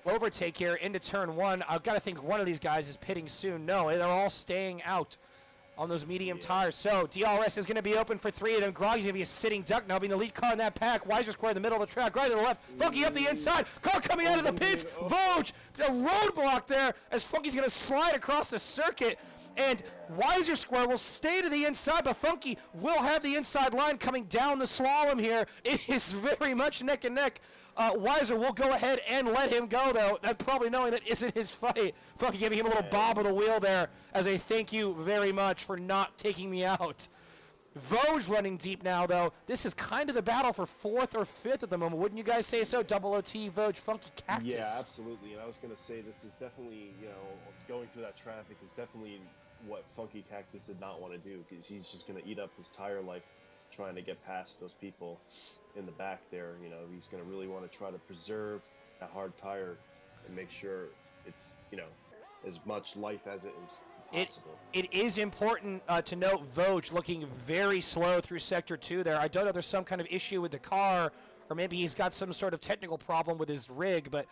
Speaker 2: overtake here into turn 1. I've got to think one of these guys is pitting soon. No, they're all staying out on those medium tires. So DRS is going to be open for 3 of them. Groggy's going to be a sitting duck now, being the lead car in that pack. Wiser Square in the middle of the track, Groggy to the left. Funky up the inside. Car coming out of the pits. Voj, a roadblock there as Funky's going to slide across the circuit. And Wiser Square will stay to the inside, but Funky will have the inside line coming down the slalom here. It is very much neck and neck. Wiser will go ahead and let him go, though. That's probably knowing that isn't his fight. Funky giving him a little bob of the wheel there as a thank you very much for not taking me out. Voj running deep now, though. This is kind of the battle for 4th or 5th at the moment. Wouldn't you guys say so? Double OT, Voj, Funky Cactus.
Speaker 3: Yeah, absolutely. And I was going to say this is definitely, going through that traffic is definitely what Funky Cactus did not want to do, because he's just going to eat up his tire life trying to get past those people in the back there. He's going to really want to try to preserve that hard tire and make sure it's, as much life as it is possible.
Speaker 2: It is important to note Voj looking very slow through Sector 2 there. I don't know if there's some kind of issue with the car, or maybe he's got some sort of technical problem with his rig, but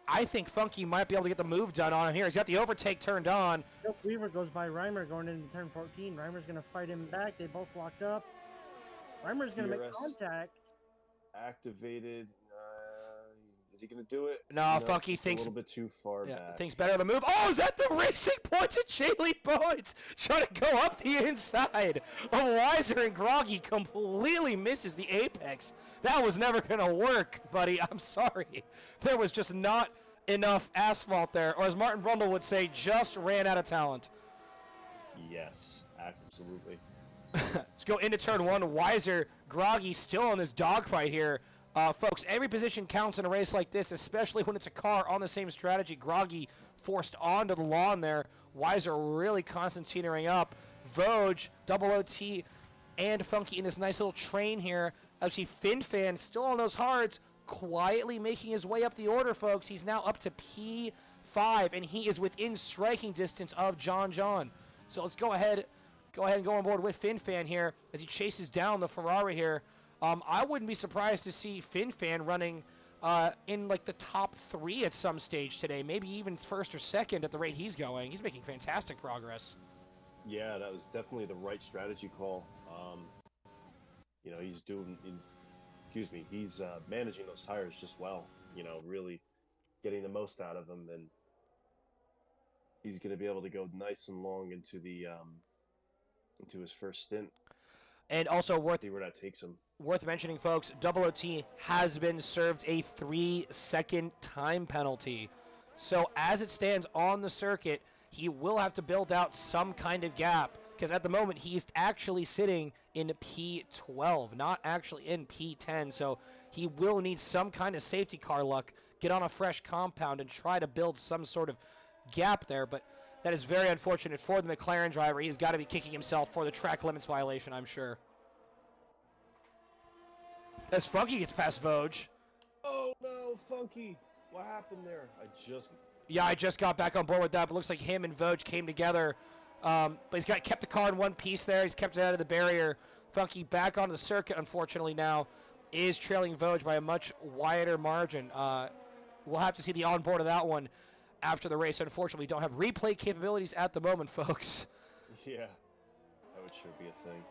Speaker 2: I think Funky might be able to get the move done on him here. He's got the overtake turned on.
Speaker 4: Weaver goes by Reimer going into turn 14. Reimer's going to fight him back. They both locked up. Reimer's going to make contact.
Speaker 3: Activated. Is he going to do it?
Speaker 2: No, Funky thinks
Speaker 3: a little bit too far back.
Speaker 2: Thinks better of the move. Oh, is that the Racing Points at Jaylee Boyds? Trying to go up the inside. Wiser and Groggy completely misses the apex. That was never going to work, buddy. I'm sorry. There was just not enough asphalt there. Or as Martin Brundle would say, just ran out of talent.
Speaker 3: Yes, absolutely.
Speaker 2: Let's go into turn 1. Wiser, Groggy still in this dogfight here. Folks, every position counts in a race like this, especially when it's a car on the same strategy. Groggy forced onto the lawn there. Wiser really concentrating up. Voj, Double OT, and Funky in this nice little train here. Obviously, FinFan still on those hards, quietly making his way up the order, folks. He's now up to P5, and he is within striking distance of John. So let's go ahead, go ahead and go on board with FinFan here as he chases down the Ferrari here. I wouldn't be surprised to see FinFan running in like the top 3 at some stage today, maybe even first or second at the rate he's going. He's making fantastic progress.
Speaker 3: Yeah, that was definitely the right strategy call. You know, he's managing those tires just well. You know, really getting the most out of them, and he's going to be able to go nice and long into the into his first stint.
Speaker 2: And also
Speaker 3: see where that takes him.
Speaker 2: Worth mentioning, folks, OOT has been served a 3-second time penalty. So as it stands on the circuit, he will have to build out some kind of gap, because at the moment he's actually sitting in P12, not actually in P10. So he will need some kind of safety car luck, get on a fresh compound, and try to build some sort of gap there. But that is very unfortunate for the McLaren driver. He's got to be kicking himself for the track limits violation, I'm sure. As Funky gets past Vosges.
Speaker 3: Oh no, Funky! What happened there?
Speaker 2: I just got back on board with that, but looks like him and Vosges came together. But he's kept the car in one piece there. He's kept it out of the barrier. Funky back onto the circuit, unfortunately, now is trailing Vosges by a much wider margin. We'll have to see the onboard of that one after the race. Unfortunately, we don't have replay capabilities at the moment, folks.
Speaker 3: Yeah, that would sure be a thing.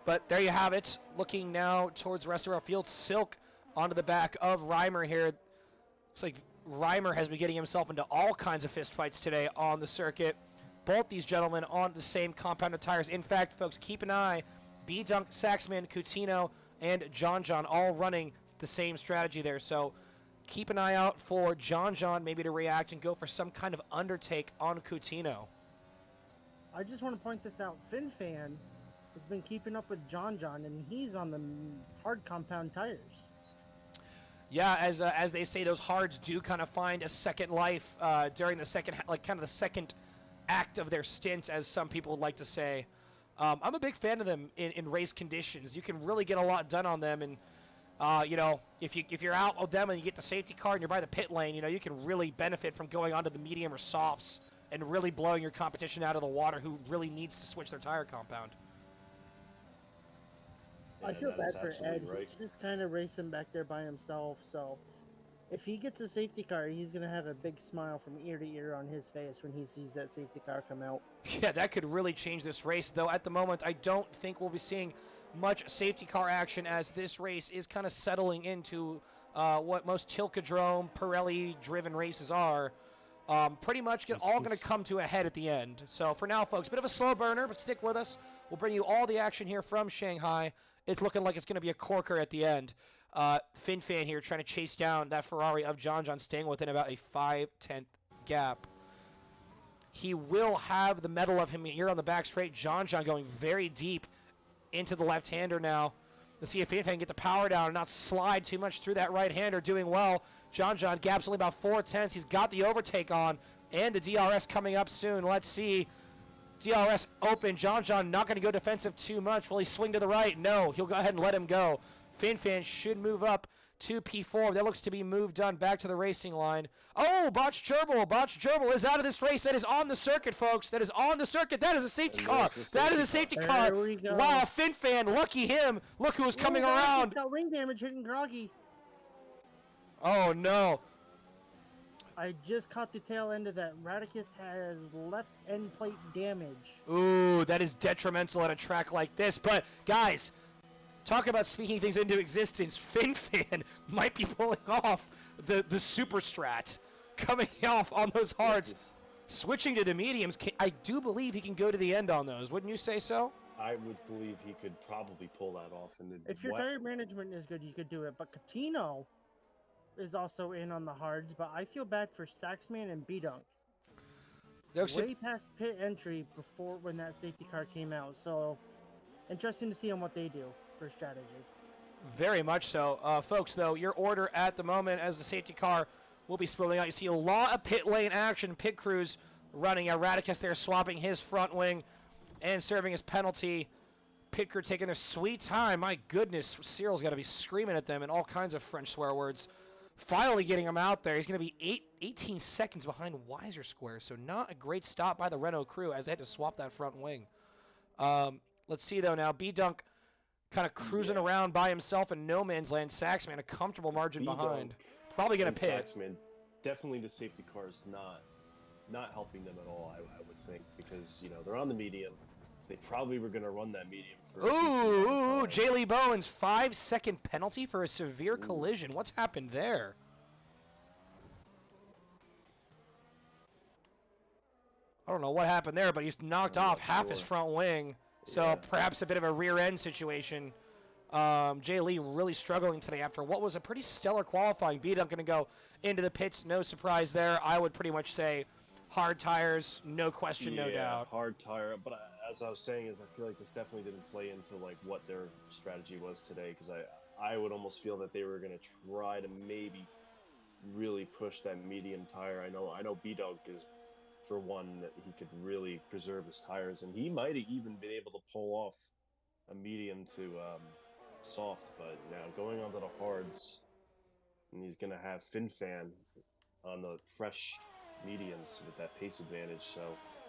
Speaker 2: But there you have it. Looking now towards the rest of our field. Silk onto the back of Reimer here. Looks like Reimer has been getting himself into all kinds of fistfights today on the circuit. Both these gentlemen on the same compounded tires. In fact, folks, keep an eye. B-Dunk, Saxman, Coutinho, and John all running the same strategy there. So keep an eye out for John maybe to react and go for some kind of undertake on Coutinho.
Speaker 4: I just want to point this out. FinFan has been keeping up with John, and he's on the hard compound tires.
Speaker 2: Yeah, as they say, those hards do kind of find a second life during the second, the second act of their stint, as some people would like to say. I'm a big fan of them in race conditions. You can really get a lot done on them, and if you're out with them and you get the safety car and you're by the pit lane, you can really benefit from going onto the medium or softs and really blowing your competition out of the water who really needs to switch their tire compound.
Speaker 4: I feel bad for Ed. Right. He's just kind of racing back there by himself. So if he gets a safety car, he's going to have a big smile from ear to ear on his face when he sees that safety car come out.
Speaker 2: Yeah, that could really change this race. Though at the moment, I don't think we'll be seeing much safety car action, as this race is kind of settling into what most Tilcadrome, Pirelli-driven races are. Pretty much all going to come to a head at the end. So for now, folks, bit of a slow burner, but stick with us. We'll bring you all the action here from Shanghai. It's looking like it's going to be a corker at the end. FinFan here trying to chase down that Ferrari of John, staying within about a 5/10 gap. He will have the medal of him here on the back straight. John going very deep into the left-hander now. Let's see if FinFan can get the power down and not slide too much through that right-hander. Doing well. John gaps only about 4/10. He's got the overtake on, and the DRS coming up soon. Let's see. DRS open. John not going to go defensive too much. Will he swing to the right? No. He'll go ahead and let him go. FinFan should move up to P4. That looks to be moved done back to the racing line. Oh, Botch Gerbil is out of this race. That is on the circuit, folks. That is on the circuit. That is a safety car. That is a safety car. Wow, FinFan, lucky him. Look who was coming around.
Speaker 4: Got wing damage hitting Groggy.
Speaker 2: Oh, no.
Speaker 4: I just caught the tail end of that. Radicus has left end plate damage.
Speaker 2: Ooh, that is detrimental at a track like this. But, guys, talk about speaking things into existence. FinFan might be pulling off the super strat, coming off on those hards, switching to the mediums. I do believe he can go to the end on those. Wouldn't you say so?
Speaker 3: I would believe he could probably pull that off.
Speaker 4: If your tire management is good, you could do it. But Coutinho is also in on the hards, but I feel bad for Saxman and B-Dunk. Way past pit entry before when that safety car came out, so interesting to see on what they do for strategy.
Speaker 2: Very much so. Folks, though, your order at the moment as the safety car will be spilling out. You see a lot of pit lane action, pit crews running. Radicus there swapping his front wing and serving his penalty. Pit crew taking their sweet time. My goodness, Cyril's got to be screaming at them in all kinds of French swear words. Finally getting him out there. He's going to be 18 seconds behind Weiser Square, so not a great stop by the Renault crew as they had to swap that front wing. Let's see, though, now. B-Dunk kind of cruising around by himself in no man's land. Saxman, a comfortable margin behind. Probably going to pit.
Speaker 3: Saxman, definitely the safety car is not helping them at all, I would think, because, they're on the medium. They probably were going to run that medium for
Speaker 2: Ooh, J. Lee Bowens, 5-second penalty for a severe collision. What's happened there? I don't know what happened there, but he's knocked off half his front wing. So perhaps a bit of a rear end situation. Jay Lee really struggling today after what was a pretty stellar qualifying. B-Dunk going to go into the pits. No surprise there. I would pretty much say hard tires, no question, no doubt.
Speaker 3: Hard tire. But as I was saying, I feel like this definitely didn't play into what their strategy was today, because I would almost feel that they were going to try to maybe really push that medium tire. I know B-Dunk is, for one, that he could really preserve his tires, and he might have even been able to pull off a medium to soft, but now going on to the hards, and he's going to have FinFan on the fresh mediums with that pace advantage. So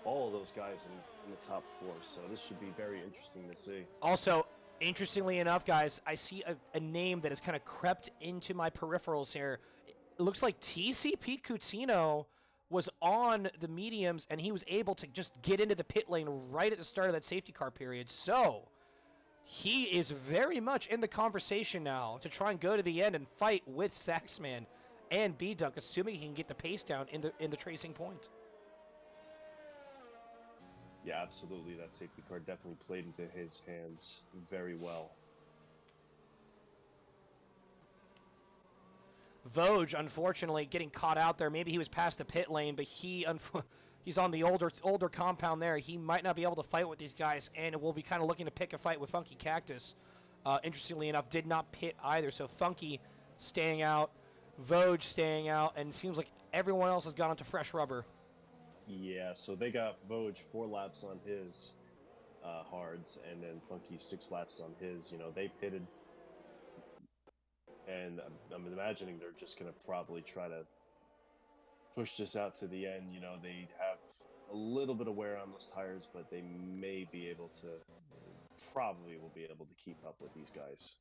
Speaker 3: all of those guys in the top four. So this should be very interesting to see.
Speaker 2: Also, interestingly enough, guys, I see a name that has kind of crept into my peripherals here. It looks like TCP Coutinho was on the mediums, and he was able to just get into the pit lane right at the start of that safety car period. So he is very much in the conversation now to try and go to the end and fight with Saxman and B-Dunk, assuming he can get the pace down in the tracing point.
Speaker 3: Yeah, absolutely. That safety car definitely played into his hands very well.
Speaker 2: Vosges, unfortunately, getting caught out there. Maybe he was past the pit lane, but he's on the older compound there. He might not be able to fight with these guys, and we'll be kind of looking to pick a fight with Funky Cactus. Interestingly enough, did not pit either. So Funky staying out, Vosges staying out, and it seems like everyone else has gone onto fresh rubber.
Speaker 3: Yeah, so they got Vosges 4 laps on his hards, and then Funky 6 laps on his. They pitted. And I'm imagining they're just going to probably try to push this out to the end. They have a little bit of wear on those tires, but they may be able to, probably will be able to keep up with these guys.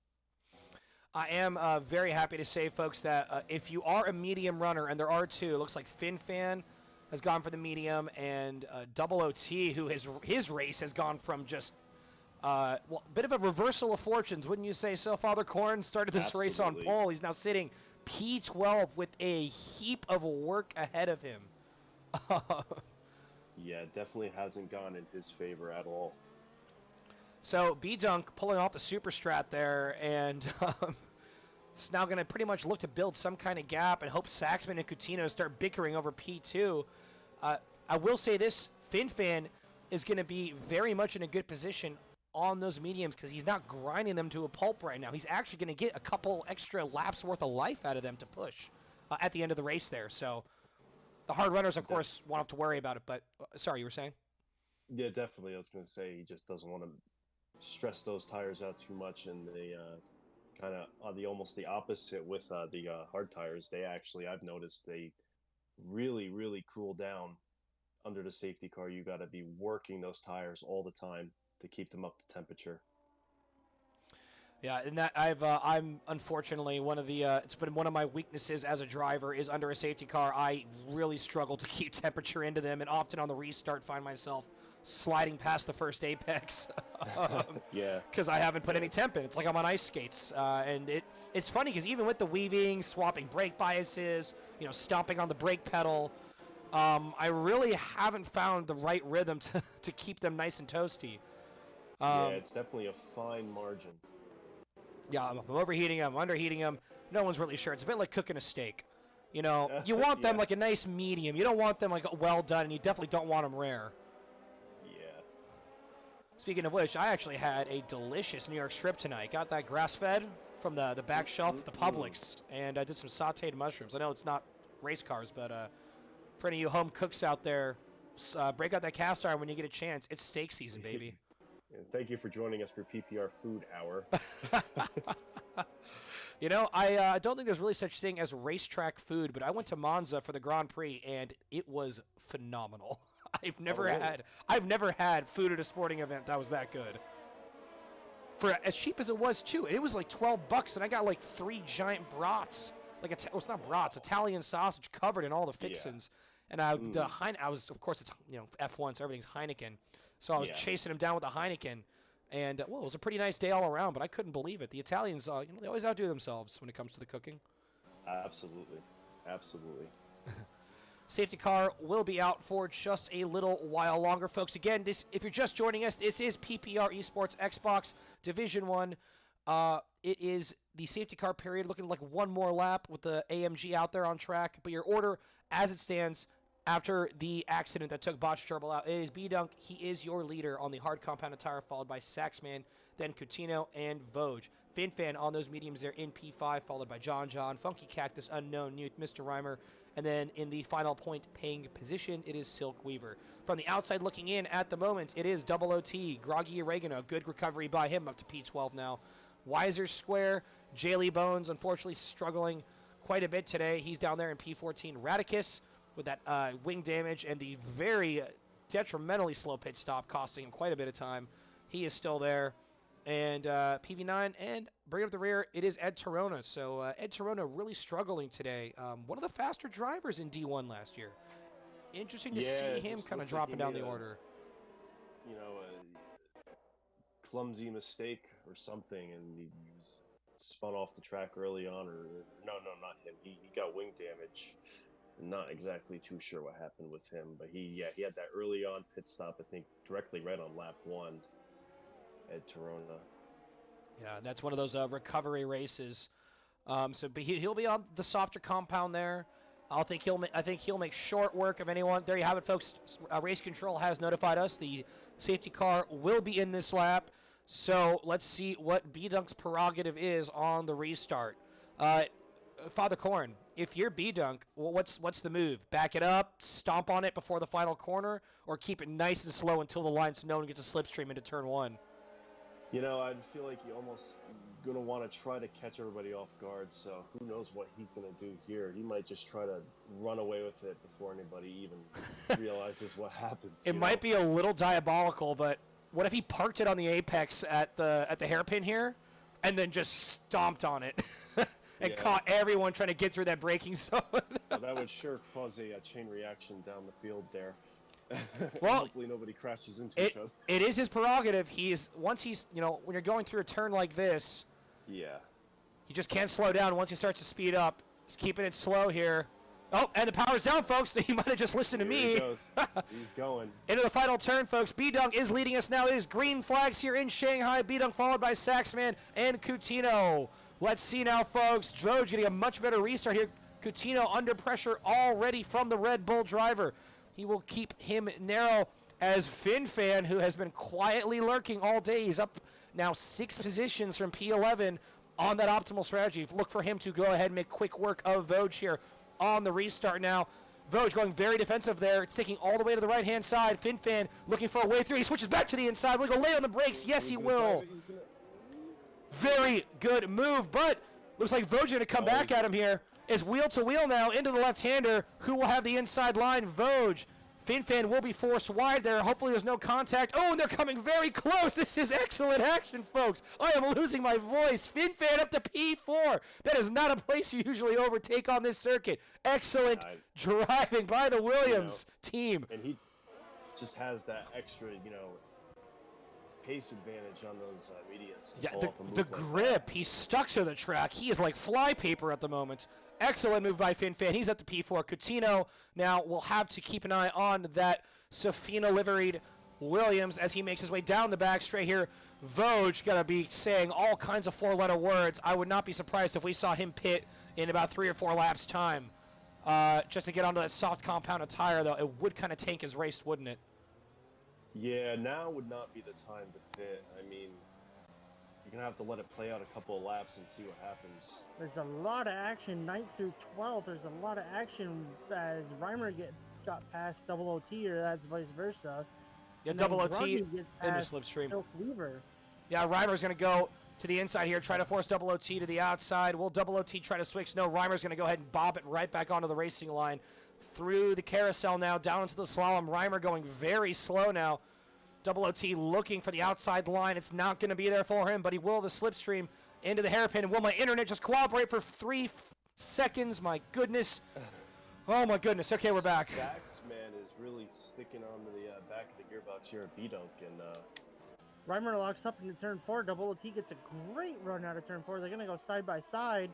Speaker 2: I am very happy to say, folks, that if you are a medium runner, and there are two, it looks like FinFan has gone for the medium, and Double OT, who his race has gone from just a bit of a reversal of fortunes, wouldn't you say so? Father Korn started this race on pole. He's now sitting P12 with a heap of work ahead of him.
Speaker 3: Yeah, definitely hasn't gone in his favor at all.
Speaker 2: So B-Dunk pulling off the super strat there, and it's now going to pretty much look to build some kind of gap and hope Saxman and Coutinho start bickering over P2. I will say this, FinFan is going to be very much in a good position on those mediums because he's not grinding them to a pulp right now. He's actually going to get a couple extra laps worth of life out of them to push at the end of the race there. So the hard runners, of course, won't have to worry about it. But sorry, you were saying?
Speaker 3: Yeah, definitely. I was going to say he just doesn't want to stress those tires out too much, and they kind of are almost the opposite with the hard tires. They actually, I've noticed, they really, really cool down under the safety car. You got to be working those tires all the time to keep them up to temperature.
Speaker 2: Yeah, and that I'm unfortunately one of the it's been one of my weaknesses as a driver is under a safety car. I really struggle to keep temperature into them, and often on the restart find myself sliding past the first apex.
Speaker 3: Yeah,
Speaker 2: because I haven't put any temp in. It's like I'm on ice skates, and it's funny because even with the weaving, swapping brake biases, stomping on the brake pedal, I really haven't found the right rhythm to keep them nice and toasty.
Speaker 3: Yeah, it's definitely a fine margin.
Speaker 2: Yeah, I'm overheating them, underheating them. No one's really sure. It's a bit like cooking a steak. You want them like a nice medium. You don't want them like well done, and you definitely don't want them rare.
Speaker 3: Yeah.
Speaker 2: Speaking of which, I actually had a delicious New York strip tonight. Got that grass-fed from the back shelf at the Publix, and I did some sautéed mushrooms. I know it's not race cars, but for any of you home cooks out there, break out that cast iron when you get a chance. It's steak season, baby.
Speaker 3: And thank you for joining us for PPR Food Hour.
Speaker 2: I don't think there's really such thing as racetrack food, but I went to Monza for the Grand Prix, and it was phenomenal. I've never
Speaker 3: really?
Speaker 2: had food at a sporting event that was that good. For as cheap as it was too, it was like $12, and I got like 3 giant brats. Like well, it's not brats, Italian sausage covered in all the fixins. And I was, of course, it's F1, so everything's Heineken. So I was chasing him down with a Heineken, and well, it was a pretty nice day all around. But I couldn't believe it. The Italians, they always outdo themselves when it comes to the cooking.
Speaker 3: Absolutely.
Speaker 2: Safety car will be out for just a little while longer, folks. Again, if you're just joining us, this is PPR Esports Xbox Division 1. It is the safety car period, looking like one more lap with the AMG out there on track. But your order, as it stands, after the accident that took Botch Turbo out, it is B-Dunk. He is your leader on the hard compounded tire, followed by Saxman, then Coutinho, and Voj. FinFan on those mediums there in P5, followed by John, Funky Cactus, Unknown Youth, Mr. Reimer, and then in the final point-paying position, it is Silk Weaver. From the outside looking in at the moment, it is Double OT, Groggy Oregano. Good recovery by him, up to P12 now. Wiser Square, Jaylee Bones, unfortunately struggling quite a bit today. He's down there in P14. Radicus with that wing damage and the very detrimentally slow pit stop, costing him quite a bit of time. He is still there. And PV9, and bring up the rear, it is Ed Tirona. So Ed Tirona really struggling today. One of the faster drivers in D1 last year. Interesting to see him kind of dropping down the order.
Speaker 3: A clumsy mistake or something, and he was spun off the track early on. Or no, not him. He got wing damage. Not exactly too sure what happened with him, but he had that early on pit stop, I think, directly right on lap 1. Ed Tirona.
Speaker 2: Yeah, that's one of those recovery races. But he'll be on the softer compound there. I think he'll make short work of anyone. There you have it, folks. Race Control has notified us the safety car will be in this lap. So let's see what B-Dunk's prerogative is on the restart. Father Corn, if you're B-Dunk, what's the move? Back it up, stomp on it before the final corner, or keep it nice and slow until the line so no one gets a slipstream into turn 1?
Speaker 3: I feel like you almost going to want to try to catch everybody off guard, so who knows what he's going to do here. He might just try to run away with it before anybody even realizes what happens.
Speaker 2: It might be a little diabolical, but what if he parked it on the apex at the hairpin here and then just stomped on it and caught everyone trying to get through that braking zone?
Speaker 3: Well, that would sure cause a chain reaction down the field there.
Speaker 2: Well,
Speaker 3: hopefully nobody crashes into each other.
Speaker 2: It is his prerogative. When you're going through a turn like this, he just can't slow down. Once he starts to speed up, he's keeping it slow here. Oh, and the power's down, folks. He might have just listened to me.
Speaker 3: He goes. He's going.
Speaker 2: Into the final turn, folks. B-Dunk is leading us now. It is green flags here in Shanghai. B-Dunk followed by Saxman and Coutinho. Let's see now, folks. Droge getting a much better restart here. Coutinho under pressure already from the Red Bull driver. He will keep him narrow as FinFan, who has been quietly lurking all day. He's up now 6 positions from P11 on that optimal strategy. Look for him to go ahead and make quick work of Voj here on the restart now. Voj going very defensive there. It's taking all the way to the right-hand side. FinFan looking for a way through. He switches back to the inside. Will he go late on the brakes? Yes, he will. Very good move, but looks like Voj going to come back at him here. Is wheel to wheel now into the left-hander. Who will have the inside line? Voj. FinFan will be forced wide there. Hopefully there's no contact. Oh, and they're coming very close. This is excellent action, folks. I am losing my voice. FinFan up to P4. That is not a place you usually overtake on this circuit. Excellent driving by the Williams team.
Speaker 3: And he just has that extra, pace advantage on those mediums.
Speaker 2: Yeah, the grip. He's stuck to the track. He is like flypaper at the moment. Excellent move by FinFan. He's up to P4. Coutinho now will have to keep an eye on that Safina liveried Williams as he makes his way down the back straight here. Voj going to be saying all kinds of 4-letter words. I would not be surprised if we saw him pit in about 3 or 4 laps time. Just to get onto that soft compounded tire, though, it would kind of tank his race, wouldn't it?
Speaker 3: Yeah, now would not be the time to pit. I mean, you're going to have to let it play out a couple of laps and see what happens.
Speaker 4: There's a lot of action, 9th through 12th. There's a lot of action as Reimer got past Double OT, or that's vice versa.
Speaker 2: Yeah, Double OT in the slipstream.
Speaker 4: Silk Weaver.
Speaker 2: Yeah, Reimer's going to go to the inside here, try to force Double OT to the outside. Will Double OT try to switch? No, Reimer's going to go ahead and bob it right back onto the racing line. through the carousel now, down into the slalom. Reimer going very slow now. Double OT looking for the outside line. It's not going to be there for him, but he will the slipstream into the hairpin. Will my internet just cooperate for 3 seconds? My goodness. Oh, my goodness. Okay, we're back.
Speaker 3: Saxman is really sticking on the back of the gearbox here at B-Dunk, and
Speaker 4: Reimer locks up into turn 4. Double OT gets a great run out of turn 4. They're going to go side by side.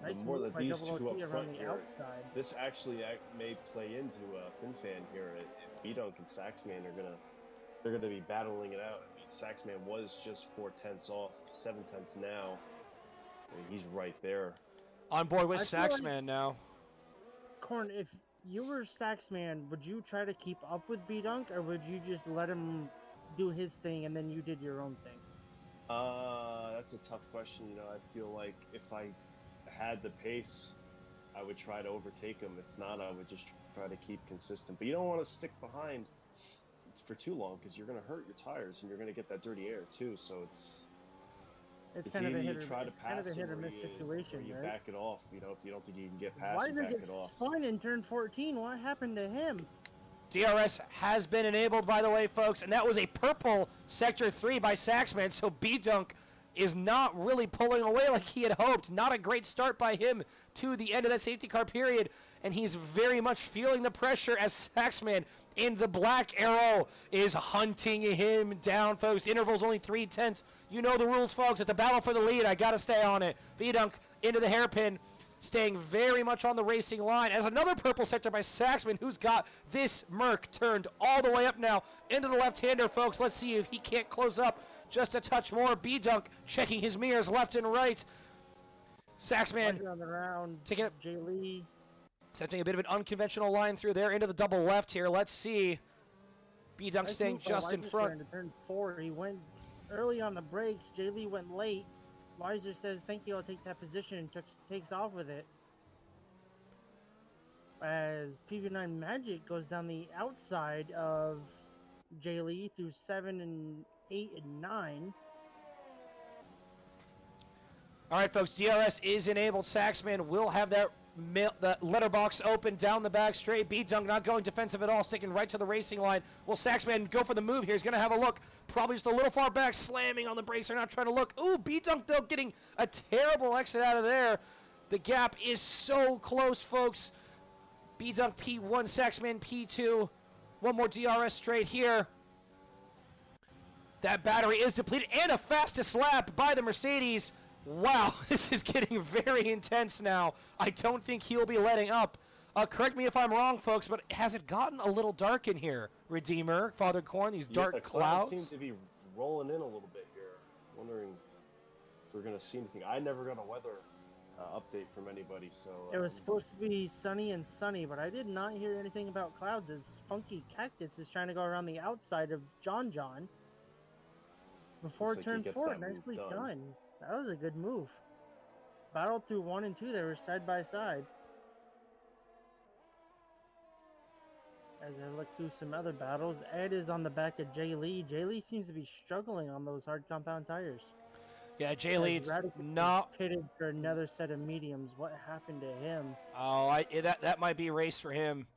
Speaker 3: the
Speaker 4: Nice
Speaker 3: more
Speaker 4: move
Speaker 3: that
Speaker 4: by
Speaker 3: these
Speaker 4: Double
Speaker 3: two
Speaker 4: OT
Speaker 3: up
Speaker 4: around
Speaker 3: front
Speaker 4: the
Speaker 3: here,
Speaker 4: outside.
Speaker 3: this actually may play into FinFan here. If B-Dunk and Saxman they're gonna be battling it out. I mean, Saxman was just 4/10 off, 7/10 now. I mean, he's right there.
Speaker 2: On board with
Speaker 4: I feel like-
Speaker 2: Saxman now.
Speaker 4: Corn, if you were Saxman, would you try to keep up with B-Dunk, or would you just let him do his thing and then you did your own thing?
Speaker 3: That's a tough question. You know, I feel like if I had the pace, I would try to overtake him. If not, I would just try to keep consistent. But you don't want to stick behind for too long because you're going to hurt your tires and you're going to get that dirty air too. So it's
Speaker 4: kind of a
Speaker 3: either
Speaker 4: hit
Speaker 3: you try to pass
Speaker 4: hit or
Speaker 3: him
Speaker 4: miss
Speaker 3: or
Speaker 4: situation,
Speaker 3: you
Speaker 4: right?
Speaker 3: back it off. You know, if you don't think you can get past, you
Speaker 4: Weiser
Speaker 3: back
Speaker 4: gets
Speaker 3: it off.
Speaker 4: spun in turn 14. What happened to him?
Speaker 2: DRS has been enabled, by the way, folks, and that was a purple Sector 3 by Saxman, so B-Dunk is not really pulling away like he had hoped. Not a great start by him to the end of that safety car period, and he's very much feeling the pressure as Saxman in the black arrow is hunting him down, folks. Interval's only 3/10. You know the rules, folks. It's a battle for the lead. I got to stay on it. B-Dunk into the hairpin, staying very much on the racing line as another purple sector by Saxman, who's got this Merc turned all the way up now into the left-hander, folks. Let's see if he can't close up just a touch more. B-Dunk checking his mirrors left and right. Saxman
Speaker 4: On the round,
Speaker 2: taking it,
Speaker 4: Jay Lee.
Speaker 2: setting a bit of an unconventional line through there into the double left here. Let's see. B-Dunk
Speaker 4: Nice
Speaker 2: staying
Speaker 4: move by
Speaker 2: just in
Speaker 4: Weiser
Speaker 2: front.
Speaker 4: there into turn 4. He went early on the brakes. Jay Lee went late. Weiser says, "Thank you, I'll take that position," and takes off with it. As PV9 Magic goes down the outside of Jay Lee through 7 and 8 and 9.
Speaker 2: All right, folks, DRS is enabled. Saxman will have that the letterbox open down the back straight. B-Dunk not going defensive at all, sticking right to the racing line. Will Saxman go for the move here? He's going to have a look. Probably just a little far back, slamming on the brakes. They're not trying to look. Ooh, B-Dunk, though, getting a terrible exit out of there. The gap is so close, folks. B-Dunk P1, Saxman P2. One more DRS straight here. That battery is depleted, and a fastest lap by the Mercedes. Wow, this is getting very intense now. I don't think he'll be letting up. Correct me if I'm wrong, folks, but has it gotten a little dark in here, Redeemer, Father Corn, these dark
Speaker 3: the
Speaker 2: clouds?
Speaker 3: seem to be rolling in a little bit here. Wondering if we're going to see anything. I never got a weather update from anybody, so...
Speaker 4: It was supposed to be sunny and sunny, but I did not hear anything about clouds as Funky Cactus is trying to go around the outside of John before
Speaker 3: Looks like he
Speaker 4: turn
Speaker 3: gets
Speaker 4: 4.
Speaker 3: that move
Speaker 4: Nicely
Speaker 3: done.
Speaker 4: done. That was a good move. Battled through 1 and 2. They were side by side. As I look through some other battles, Ed is on the back of Jay Lee. Jay Lee seems to be struggling on those hard compound tires.
Speaker 2: Yeah, Jay Lee's
Speaker 4: Radicus
Speaker 2: not...
Speaker 4: pitted for another set of mediums. What happened to him?
Speaker 2: Oh, that might be a race for him.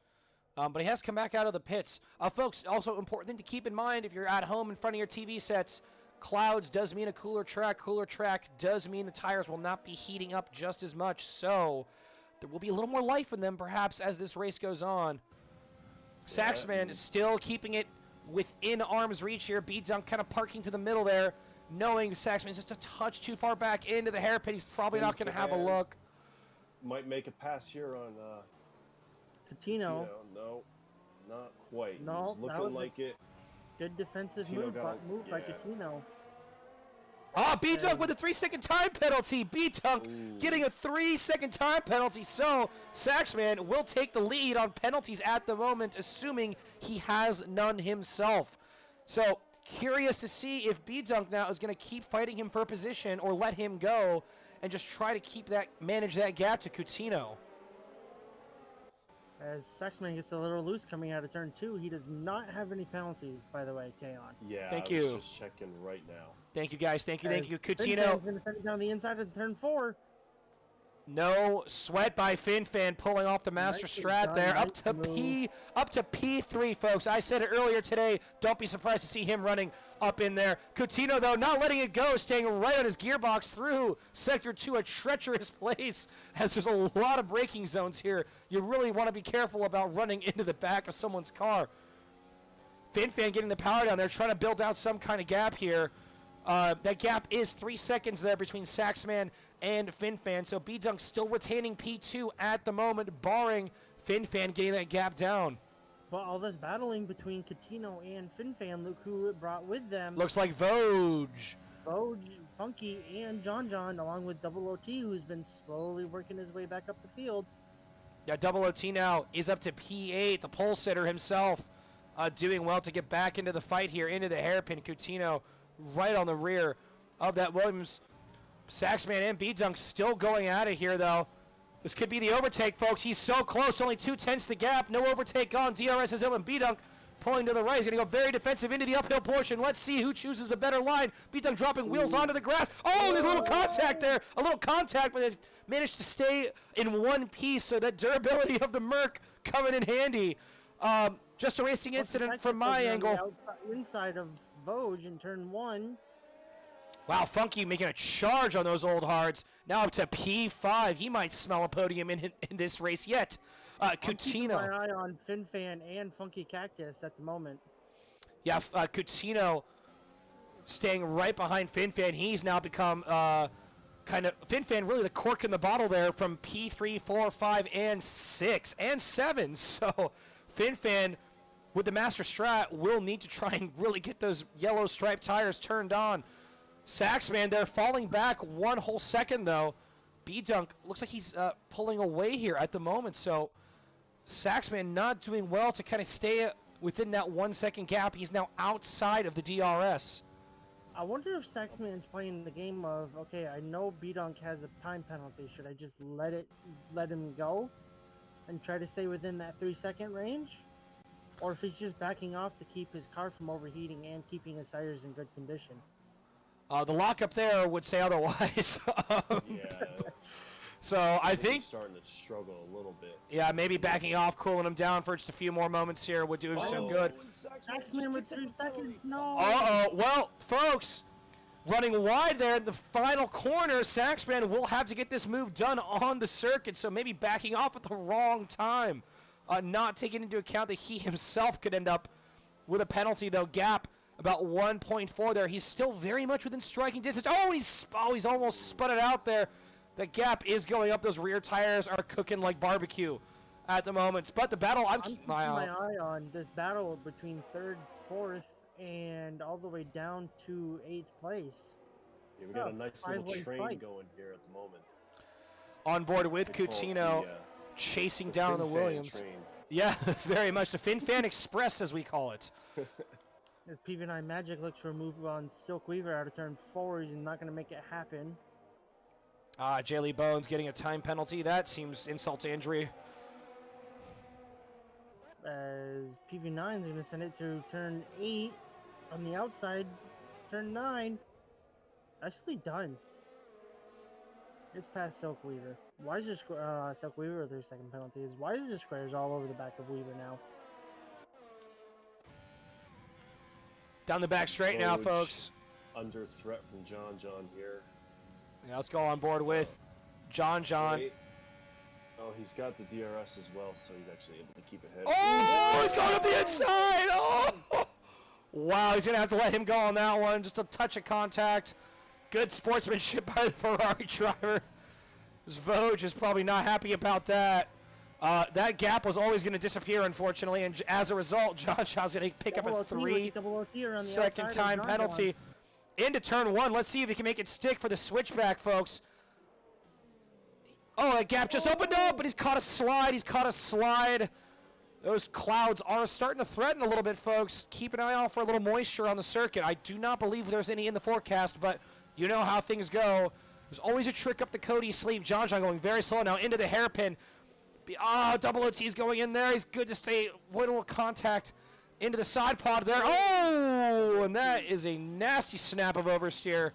Speaker 2: But he has come back out of the pits. Folks, also important thing to keep in mind if you're at home in front of your TV sets, clouds does mean a cooler track. Cooler track does mean the tires will not be heating up just as much. So there will be a little more life in them perhaps as this race goes on. Saxman still keeping it within arm's reach here. B-Dunk kind of parking to the middle there, knowing Saxman's just a touch too far back into the hairpin. He's probably not going to have a look.
Speaker 3: Might make a pass here on
Speaker 4: Catino.
Speaker 3: No, not quite.
Speaker 4: No,
Speaker 3: He's
Speaker 4: that
Speaker 3: looking
Speaker 4: was
Speaker 3: like it.
Speaker 4: Good defensive
Speaker 3: Catino
Speaker 4: move,
Speaker 3: got
Speaker 4: move by
Speaker 3: yeah.
Speaker 4: Catino.
Speaker 2: Ah, B-Dunk with a 3-second time penalty. B-Dunk getting a 3-second time penalty. So Saxman will take the lead on penalties at the moment, assuming he has none himself. So curious to see if B-Dunk now is going to keep fighting him for a position or let him go and just try to manage that gap to Coutinho.
Speaker 4: As Saxman gets a little loose coming out of turn 2, he does not have any penalties, by the way, Kaon.
Speaker 3: Yeah,
Speaker 2: Thank
Speaker 3: I was
Speaker 2: you.
Speaker 3: just checking right now.
Speaker 2: Thank you, guys. Thank you.
Speaker 4: Coutinho. Going to send it down the inside of turn 4.
Speaker 2: No sweat by FinFan pulling off the master strat there. Up to P3, folks. I said it earlier today. Don't be surprised to see him running up in there. Coutinho, though, not letting it go, staying right on his gearbox through Sector 2, a treacherous place, as there's a lot of braking zones here. You really want to be careful about running into the back of someone's car. FinFan getting the power down there, trying to build out some kind of gap here. That gap is 3 seconds there between Saxman and FinFan, so B-Dunk still retaining P2 at the moment, barring FinFan getting that gap down.
Speaker 4: But all this battling between Coutinho and FinFan, look who it brought with them.
Speaker 2: Looks like Vogue,
Speaker 4: Funky, and John, along with Double OT, who's been slowly working his way back up the field.
Speaker 2: Yeah, Double OT now is up to P8, the pole sitter himself, doing well to get back into the fight here, into the hairpin. Coutinho right on the rear of that Williams. Saxman and B-Dunk still going at it here, though. This could be the overtake, folks. He's so close, only 2/10 the gap. No overtake on. DRS is open. B-Dunk pulling to the right. He's going to go very defensive into the uphill portion. Let's see who chooses the better line. B-Dunk dropping wheels onto the grass. Oh, there's a little contact there. A little contact, but it managed to stay in one piece, so that durability of the Merc coming in handy. Just a racing incident from my angle.
Speaker 4: Inside of Vogue in turn 1.
Speaker 2: Wow, Funky making a charge on those old hards. Now up to P5. He might smell a podium in this race yet. Coutinho.
Speaker 4: I'm keeping my eye on FinFan and Funky Cactus at the moment.
Speaker 2: Yeah, Coutinho staying right behind FinFan. He's now become FinFan really the cork in the bottle there from P3, 4, 5, and 6, and 7. So FinFan with the master strat will need to try and really get those yellow striped tires turned on. Saxman, they're falling back 1 whole second, though. B-Dunk looks like he's pulling away here at the moment, so Saxman not doing well to kind of stay within that 1 second gap. He's now outside of the DRS.
Speaker 4: I wonder if Saxman's playing the game of, okay, I know B-Dunk has a time penalty. Should I just let him go and try to stay within that 3 second range? Or if he's just backing off to keep his car from overheating and keeping his tires in good condition.
Speaker 2: The lockup there would say otherwise.
Speaker 3: Yeah.
Speaker 2: So I think
Speaker 3: he's starting to struggle a little bit.
Speaker 2: Yeah, maybe backing off, cooling him down for just a few more moments here would do him some good.
Speaker 4: Saxman with 3 seconds, no.
Speaker 2: Well, folks, running wide there in the final corner, Saxman will have to get this move done on the circuit, so maybe backing off at the wrong time. Not taking into account that he himself could end up with a penalty, though. Gap about 1.4 there. He's still very much within striking distance. He's almost spun it out there. The gap is going up. Those rear tires are cooking like barbecue at the moment. But the battle, I'm keeping my
Speaker 4: eye on this battle between 3rd, 4th, and all the way down to 8th place.
Speaker 3: Yeah, we got a nice little train going here at the moment.
Speaker 2: On board with Coutinho, chasing down the Williams.
Speaker 3: Train.
Speaker 2: Yeah, very much. The FinFan Express, as we call it.
Speaker 4: As PV9 Magic looks for a move on Silk Weaver out of turn 4, he's not going to make it happen.
Speaker 2: J. Bones getting a time penalty. That seems insult to injury.
Speaker 4: As PV9 is going to send it to turn 8 on the outside. Turn 9. Actually done. It's past Silk Weaver. Why is this Silk Weaver with their second penalty? Why is the squares all over the back of Weaver now?
Speaker 2: Down the back straight now, folks.
Speaker 3: Under threat from John here.
Speaker 2: Yeah, let's go on board with John.
Speaker 3: Wait. Oh, he's got the DRS as well, so he's actually able to keep ahead.
Speaker 2: Oh, he's going up the inside. Oh, wow, he's going to have to let him go on that one. Just a touch of contact. Good sportsmanship by the Ferrari driver. Vogue is probably not happy about that. That gap was always going to disappear, unfortunately, and as a result, John's going to pick up a 3-second time penalty into turn 1. Let's see if he can make it stick for the switchback, folks. Oh, that gap just opened up, but he's caught a slide. Those clouds are starting to threaten a little bit, folks. Keep an eye out for a little moisture on the circuit. I do not believe there's any in the forecast, but you know how things go. There's always a trick up the Cody's sleeve. John going very slow now into the hairpin. Double OT is going in there. He's good to stay. Avoid a little contact into the side pod there. Oh, and that is a nasty snap of oversteer.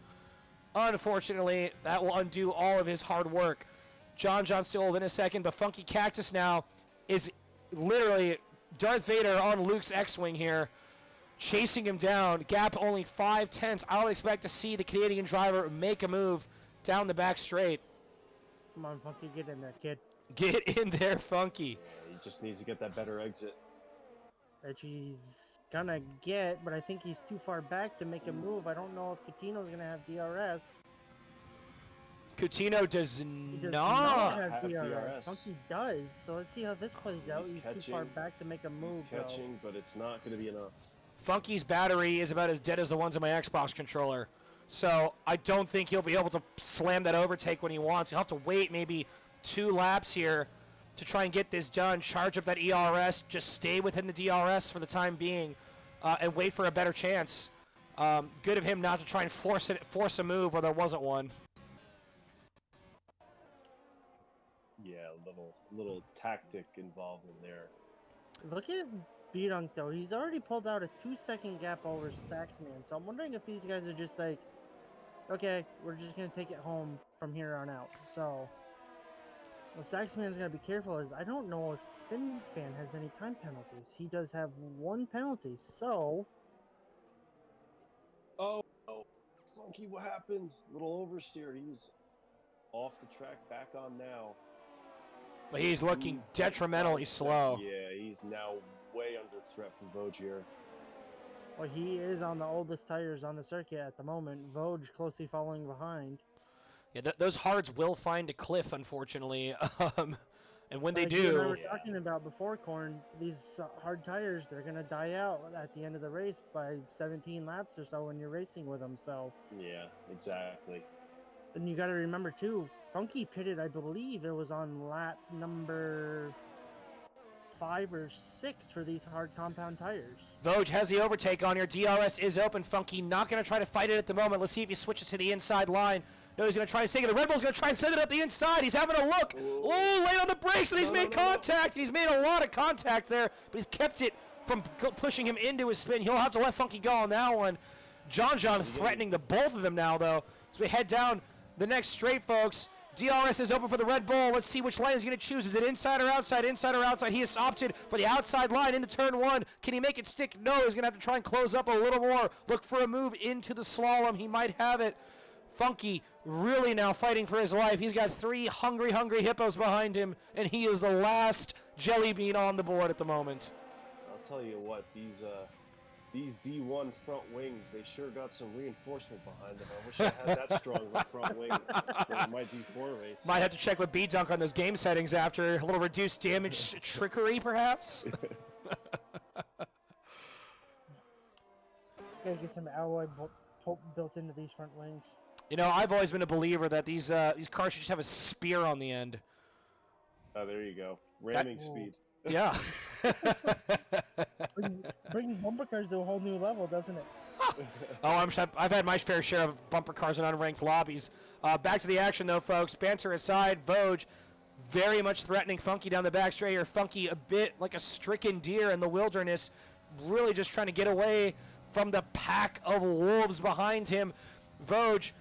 Speaker 2: Unfortunately, that will undo all of his hard work. John still within a second, but Funky Cactus now is literally Darth Vader on Luke's X-Wing here, chasing him down. Gap only 5/10. I would expect to see the Canadian driver make a move down the back straight.
Speaker 4: Come on, Funky, get in there, kid.
Speaker 2: Get in there, Funky.
Speaker 3: He just needs to get that better exit.
Speaker 4: Which he's gonna get, but I think he's too far back to make a move. I don't know if Coutinho's gonna have DRS.
Speaker 2: Coutinho does
Speaker 4: He does
Speaker 2: not.
Speaker 4: have
Speaker 3: have
Speaker 4: DRS.
Speaker 3: DRS.
Speaker 4: Funky does. So let's see how this plays out. He's too far
Speaker 3: catching.
Speaker 4: back to make a move.
Speaker 3: He's catching, but it's not going to be enough.
Speaker 2: Funky's battery is about as dead as the ones on my Xbox controller. So I don't think he'll be able to slam that overtake when he wants. He'll have to wait maybe 2 laps here to try and get this done. Charge up that ERS. Just stay within the DRS for the time being and wait for a better chance. Good of him not to try and force a move where there wasn't one.
Speaker 3: Yeah, a little tactic involved in there.
Speaker 4: Look at B-Dunk, though. He's already pulled out a 2-second gap over Saxman. So I'm wondering if these guys are just like, okay, we're just going to take it home from here on out. So what Saxman's going to be careful is I don't know if FinFan has any time penalties. He does have 1 penalty. So
Speaker 3: Oh, Funky, what happened? Little oversteer. He's off the track, back on now.
Speaker 2: But he's looking detrimentally slow.
Speaker 3: Yeah, he's now way under threat from Voj here.
Speaker 4: well, he is on the oldest tires on the circuit at the moment. Voj closely following behind.
Speaker 2: Yeah, those hards will find a cliff, unfortunately. And when they
Speaker 4: Like you and I
Speaker 2: do,
Speaker 4: were talking about before, Corn, these hard tires, they're going to die out at the end of the race by 17 laps or so when you're racing with them. So,
Speaker 3: Yeah, exactly.
Speaker 4: and you got to remember, too, Funky pitted, I believe it was on lap number 5 or 6 for these hard compound tires.
Speaker 2: Voj has the overtake on here. DRS is open. Funky not going to try to fight it at the moment. Let's see if he switches to the inside line. No, he's going to try and take it. The Red Bull's going to try and send it up the inside. He's having a look. Oh, late on the brakes, and he's made contact. He's made a lot of contact there, but he's kept it from pushing him into his spin. He'll have to let Funky go on that one. John threatening the both of them now, though. So we head down the next straight, folks. DRS is open for the Red Bull. Let's see which line he's going to choose. Is it inside or outside? Inside or outside? He has opted for the outside line into turn 1. Can he make it stick? No, he's going to have to try and close up a little more. Look for a move into the slalom. He might have it. Funky really now fighting for his life. He's got 3 hungry hippos behind him, and he is the last jelly bean on the board at the moment.
Speaker 3: I'll tell you what, these D1 front wings, they sure got some reinforcement behind them. I wish I had that strong of a front wing for my D4 race.
Speaker 2: Might have to check with B-Dunk on those game settings after. A little reduced damage trickery, perhaps?
Speaker 4: Gotta get some alloy built into these front wings.
Speaker 2: You know, I've always been a believer that these cars should just have a spear on the end.
Speaker 3: Oh, there you go. Ramming speed.
Speaker 2: Yeah.
Speaker 4: Brings bumper cars to a whole new level, doesn't it?
Speaker 2: Oh, I've had my fair share of bumper cars in unranked lobbies. Back to the action, though, folks. Banter aside, Voj very much threatening Funky down the back straight here. Funky a bit like a stricken deer in the wilderness, really just trying to get away from the pack of wolves behind him. Voj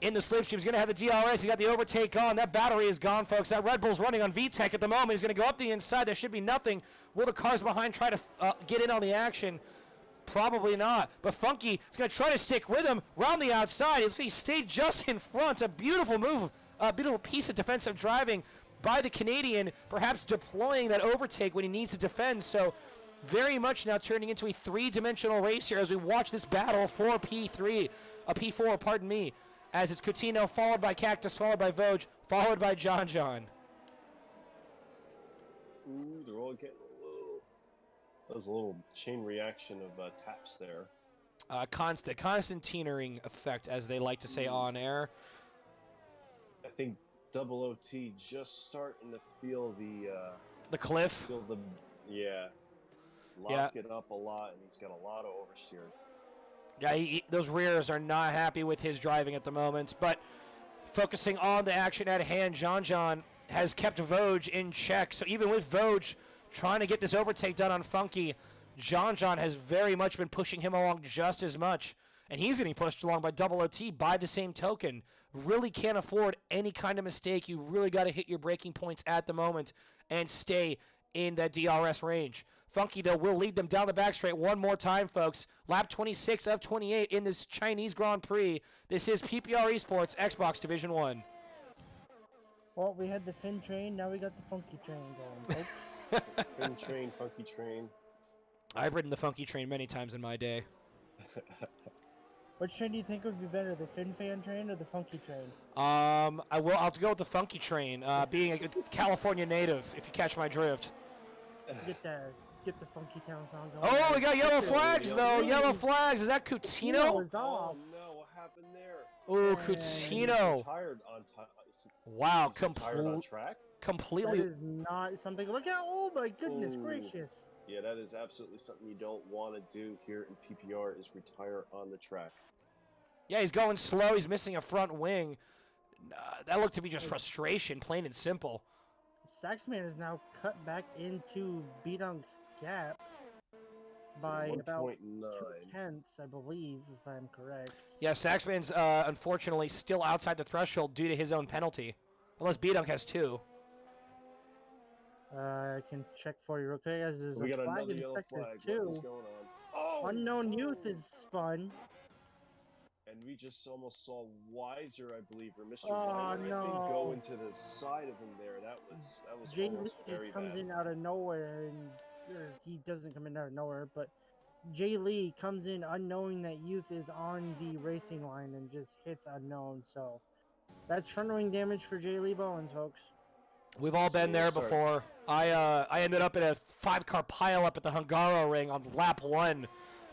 Speaker 2: in the slipstream. He's going to have the DRS. He got the overtake on. That battery is gone, folks. That Red Bull's running on VTEC at the moment. He's going to go up the inside. There should be nothing. Will the cars behind try to get in on the action? Probably not. But Funky is going to try to stick with him round the outside. He stayed just in front. A beautiful move, a beautiful piece of defensive driving by the Canadian, perhaps deploying that overtake when he needs to defend. So very much now turning into a 3-dimensional race here as we watch this battle for P4, pardon me, as it's Coutinho, followed by Cactus, followed by Voj, followed by John.
Speaker 3: Ooh, they're all getting that was a little chain reaction of taps there.
Speaker 2: Constantinering effect, as they like to say on air.
Speaker 3: I think Double OT just starting to feel
Speaker 2: the cliff.
Speaker 3: Lock it up a lot, and he's got a lot of oversteer.
Speaker 2: Yeah, those rears are not happy with his driving at the moment. But focusing on the action at hand, John has kept Voj in check. So even with Voj trying to get this overtake done on Funky, John has very much been pushing him along just as much and he's getting pushed along by Double OT by the same token. Really can't afford any kind of mistake. You really got to hit your braking points at the moment and stay in that DRS range. Funky, though, will lead them down the back straight one more time, folks. Lap 26 of 28 in this Chinese Grand Prix. This is PPR Esports, Xbox Division 1.
Speaker 4: Well, we had the Fin train, now we got the Funky train going, folks.
Speaker 3: Fin train, funky train.
Speaker 2: I've ridden the Funky train many times in my day.
Speaker 4: Which train do you think would be better, the Fin Fan train or the Funky train?
Speaker 2: I'll have to go with the Funky train, being a California native, if you catch my drift.
Speaker 4: Get the Funky Town song going.
Speaker 2: Oh, we got yellow flags, though. Yellow flags. Is that Coutinho?
Speaker 3: Oh no, what happened there?
Speaker 2: Oh, Coutinho.
Speaker 3: Retired on
Speaker 2: Wow,
Speaker 3: retired on track?
Speaker 2: completely.
Speaker 4: That is not something. Look out! Oh my goodness gracious!
Speaker 3: Yeah, that is absolutely something you don't want to do here in PPR, is retire on the track.
Speaker 2: Yeah, he's going slow. He's missing a front wing. That looked to be just frustration, plain and simple.
Speaker 4: Saxman is now cut back into Bidunk's gap by about
Speaker 3: 1.9.
Speaker 4: 2/10, I believe, if I'm correct.
Speaker 2: Yeah, Saxman's unfortunately still outside the threshold due to his own penalty. Unless Bidunk has 2.
Speaker 4: I can check for you real quick, as there's
Speaker 3: We
Speaker 4: a
Speaker 3: got
Speaker 4: flag
Speaker 3: another
Speaker 4: in
Speaker 3: yellow
Speaker 4: sector
Speaker 3: flag. What is
Speaker 4: 2.
Speaker 3: going on? Oh!
Speaker 4: Unknown Youth is spun.
Speaker 3: And we just almost saw Weiser, I believe, or Mr.
Speaker 4: Oh,
Speaker 3: Weiser, I think,
Speaker 4: no.
Speaker 3: go into the side of him there. That was
Speaker 4: Jay Lee
Speaker 3: almost very
Speaker 4: just comes
Speaker 3: bad.
Speaker 4: in out of nowhere, or he doesn't come in out of nowhere, but Jay Lee comes in unknowing that Youth is on the racing line and just hits Unknown. So that's front wing damage for Jay Lee Bowens, folks.
Speaker 2: We've all been there
Speaker 3: Sorry.
Speaker 2: before. I ended up in a 5-car pileup at the Hungaro ring on lap 1.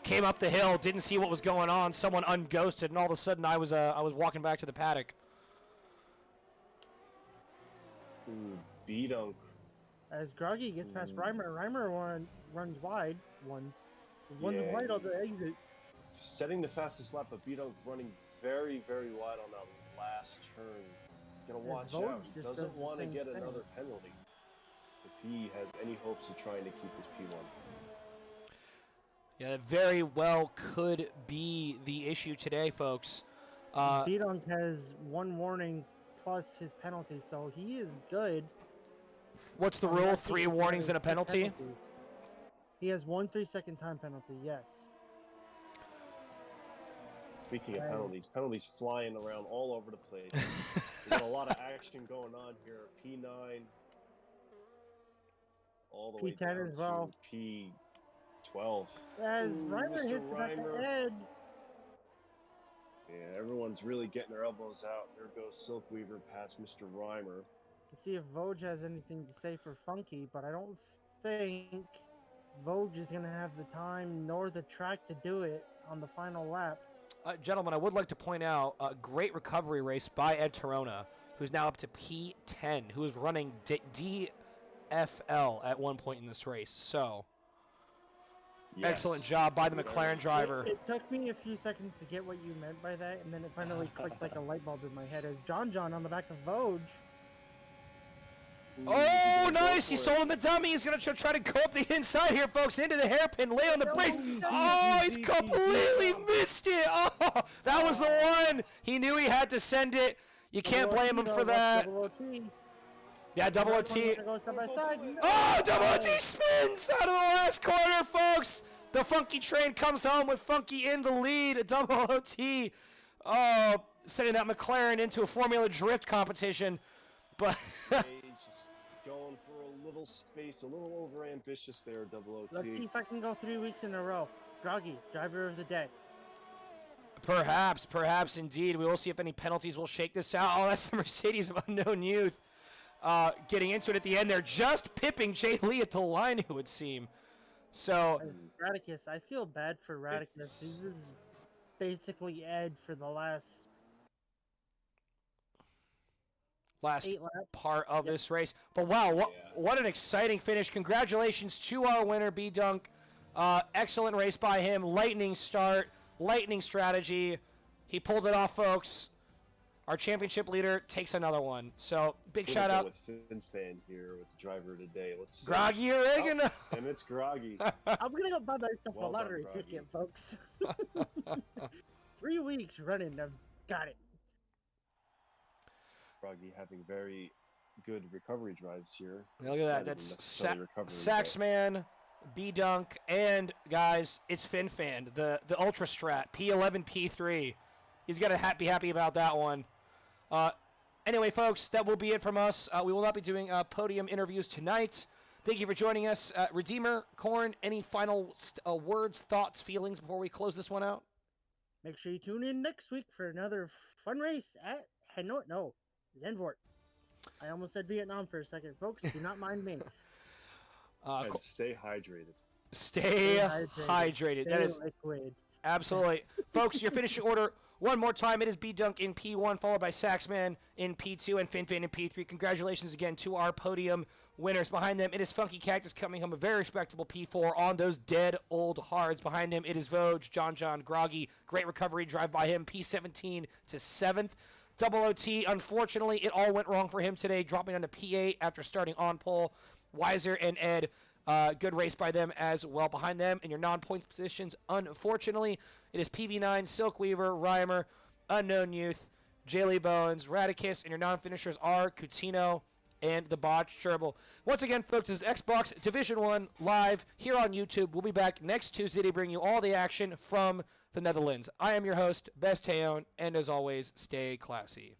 Speaker 2: Came up the hill, didn't see what was going on. Someone unghosted, and all of a sudden I was walking back to the paddock.
Speaker 3: Ooh, Bidunk.
Speaker 4: As Groggy gets past Reimer runs wide. Runs
Speaker 3: Yeah,
Speaker 4: wide on the exit.
Speaker 3: Setting the fastest lap, but Bidunk running very, very wide on that last turn. He's going to watch
Speaker 4: Vogue
Speaker 3: out. He
Speaker 4: just does
Speaker 3: doesn't
Speaker 4: the
Speaker 3: want to
Speaker 4: same
Speaker 3: get
Speaker 4: thing.
Speaker 3: another penalty if he has any hopes of trying to keep this P1.
Speaker 2: Yeah, that very well could be the issue today, folks.
Speaker 4: Bidunk has 1 warning plus his penalty, so he is good.
Speaker 2: What's the rule?
Speaker 4: Unless he
Speaker 2: 3
Speaker 4: gets
Speaker 2: warnings and a
Speaker 4: another 2
Speaker 2: penalty?
Speaker 4: penalties. He has 1 3-second time penalty, yes.
Speaker 3: Speaking of
Speaker 4: Nice.
Speaker 3: penalties flying around all over the place. There's a lot of action going on here. P9 all the way
Speaker 4: P10
Speaker 3: down
Speaker 4: as well.
Speaker 3: to P12.
Speaker 4: As
Speaker 3: Ooh,
Speaker 4: Reimer
Speaker 3: Mr.
Speaker 4: hits it at the
Speaker 3: Reimer.
Speaker 4: head.
Speaker 3: Yeah, everyone's really getting their elbows out. There goes Silkweaver past Mr. Reimer.
Speaker 4: Let's see if Vogue has anything to say for Funky, but I don't think Vogue is going to have the time nor the track to do it on the final lap.
Speaker 2: Gentlemen, I would like to point out a great recovery race by Ed Tirona, who's now up to P10, who was running DFL at one point in this race. So,
Speaker 3: Yes.
Speaker 2: excellent job by the McLaren driver.
Speaker 4: It took me a few seconds to get what you meant by that, and then it finally clicked like a light bulb in my head as John on the back of Vogue.
Speaker 3: Ooh,
Speaker 2: Oh,
Speaker 3: he's gonna go
Speaker 2: nice! He
Speaker 3: for it.
Speaker 2: stole him the dummy. He's going to try to go up the inside here, folks, into the hairpin, lay on the brakes. Oh, he's completely missed it. Oh, that was the one. He knew he had to send it. You can't blame him for that. Yeah, double OT. Oh, double OT spins out of the last corner, folks. The Funky train comes home with Funky in the lead. Double OT. Oh, sending that McLaren into a Formula Drift competition. But
Speaker 3: He's just going for a little space, a little over ambitious there, double OT.
Speaker 4: Let's see if I can go 3 weeks in a row. Groggy, driver of the day.
Speaker 2: perhaps indeed. We will see if any penalties will shake this out. Oh, that's the Mercedes of Unknown Youth. Getting into it at the end there, just pipping Jay Lee at the line, it would seem. So,
Speaker 4: Radicus, I feel bad for Radicus. This is basically Ed for the last 8 laps.
Speaker 2: part of this race. But wow, what an exciting finish. Congratulations to our winner, B-Dunk. Excellent race by him. Lightning start, lightning strategy. He pulled it off, folks. Our championship leader takes another one. So, big shout out.
Speaker 3: With FinFan here with the driver today. Let's see.
Speaker 2: Groggy Oregano.
Speaker 3: And it's Groggy.
Speaker 4: I'm going to go buy myself
Speaker 3: Well
Speaker 4: a
Speaker 3: done,
Speaker 4: lottery
Speaker 3: Groggy.
Speaker 4: ticket, folks. 3 weeks running. I've got it.
Speaker 3: Froggy having very good recovery drives here.
Speaker 2: Look at that.
Speaker 3: Not
Speaker 2: That's
Speaker 3: even necessarily recovery,
Speaker 2: Saxman, B-Dunk, and, guys, it's FinFan, the Ultra Strat, P11, P3. He's got to be happy about that one. Anyway, folks, that will be it from us. We will not be doing podium interviews tonight. Thank you for joining us. Redeemer, Corn, any final words, thoughts, feelings before we close this one out?
Speaker 4: Make sure you tune in next week for another fun race at Hanoi. No, Zandvoort. I almost said Vietnam for a second. Folks, do not mind me.
Speaker 3: And stay hydrated.
Speaker 2: Stay hydrated.
Speaker 4: Stay
Speaker 2: That is
Speaker 4: liquid.
Speaker 2: absolutely. Folks, your finishing order one more time. It is B-Dunk in P1, followed by Saxman in P2 and FinFan in P3. Congratulations again to our podium winners. Behind them, it is Funky Cactus coming home a very respectable P4 on those dead old hards. Behind him, it is Vogue, John Groggy. Great recovery drive by him, P17 to 7th. Double OT, unfortunately, it all went wrong for him today, dropping down to P8 after starting on pole. Weiser and Ed, good race by them as well. Behind them in your non-points positions, unfortunately, it is PV9, Silkweaver, Reimer, Unknown Youth, Jaylee Bones, Radicus, and your non-finishers are Coutinho and the Botch Gerbil. Once again, folks, this is Xbox Division 1 live here on YouTube. We'll be back next Tuesday to bring you all the action from the Netherlands. I am your host, Best Teon, and as always, stay classy.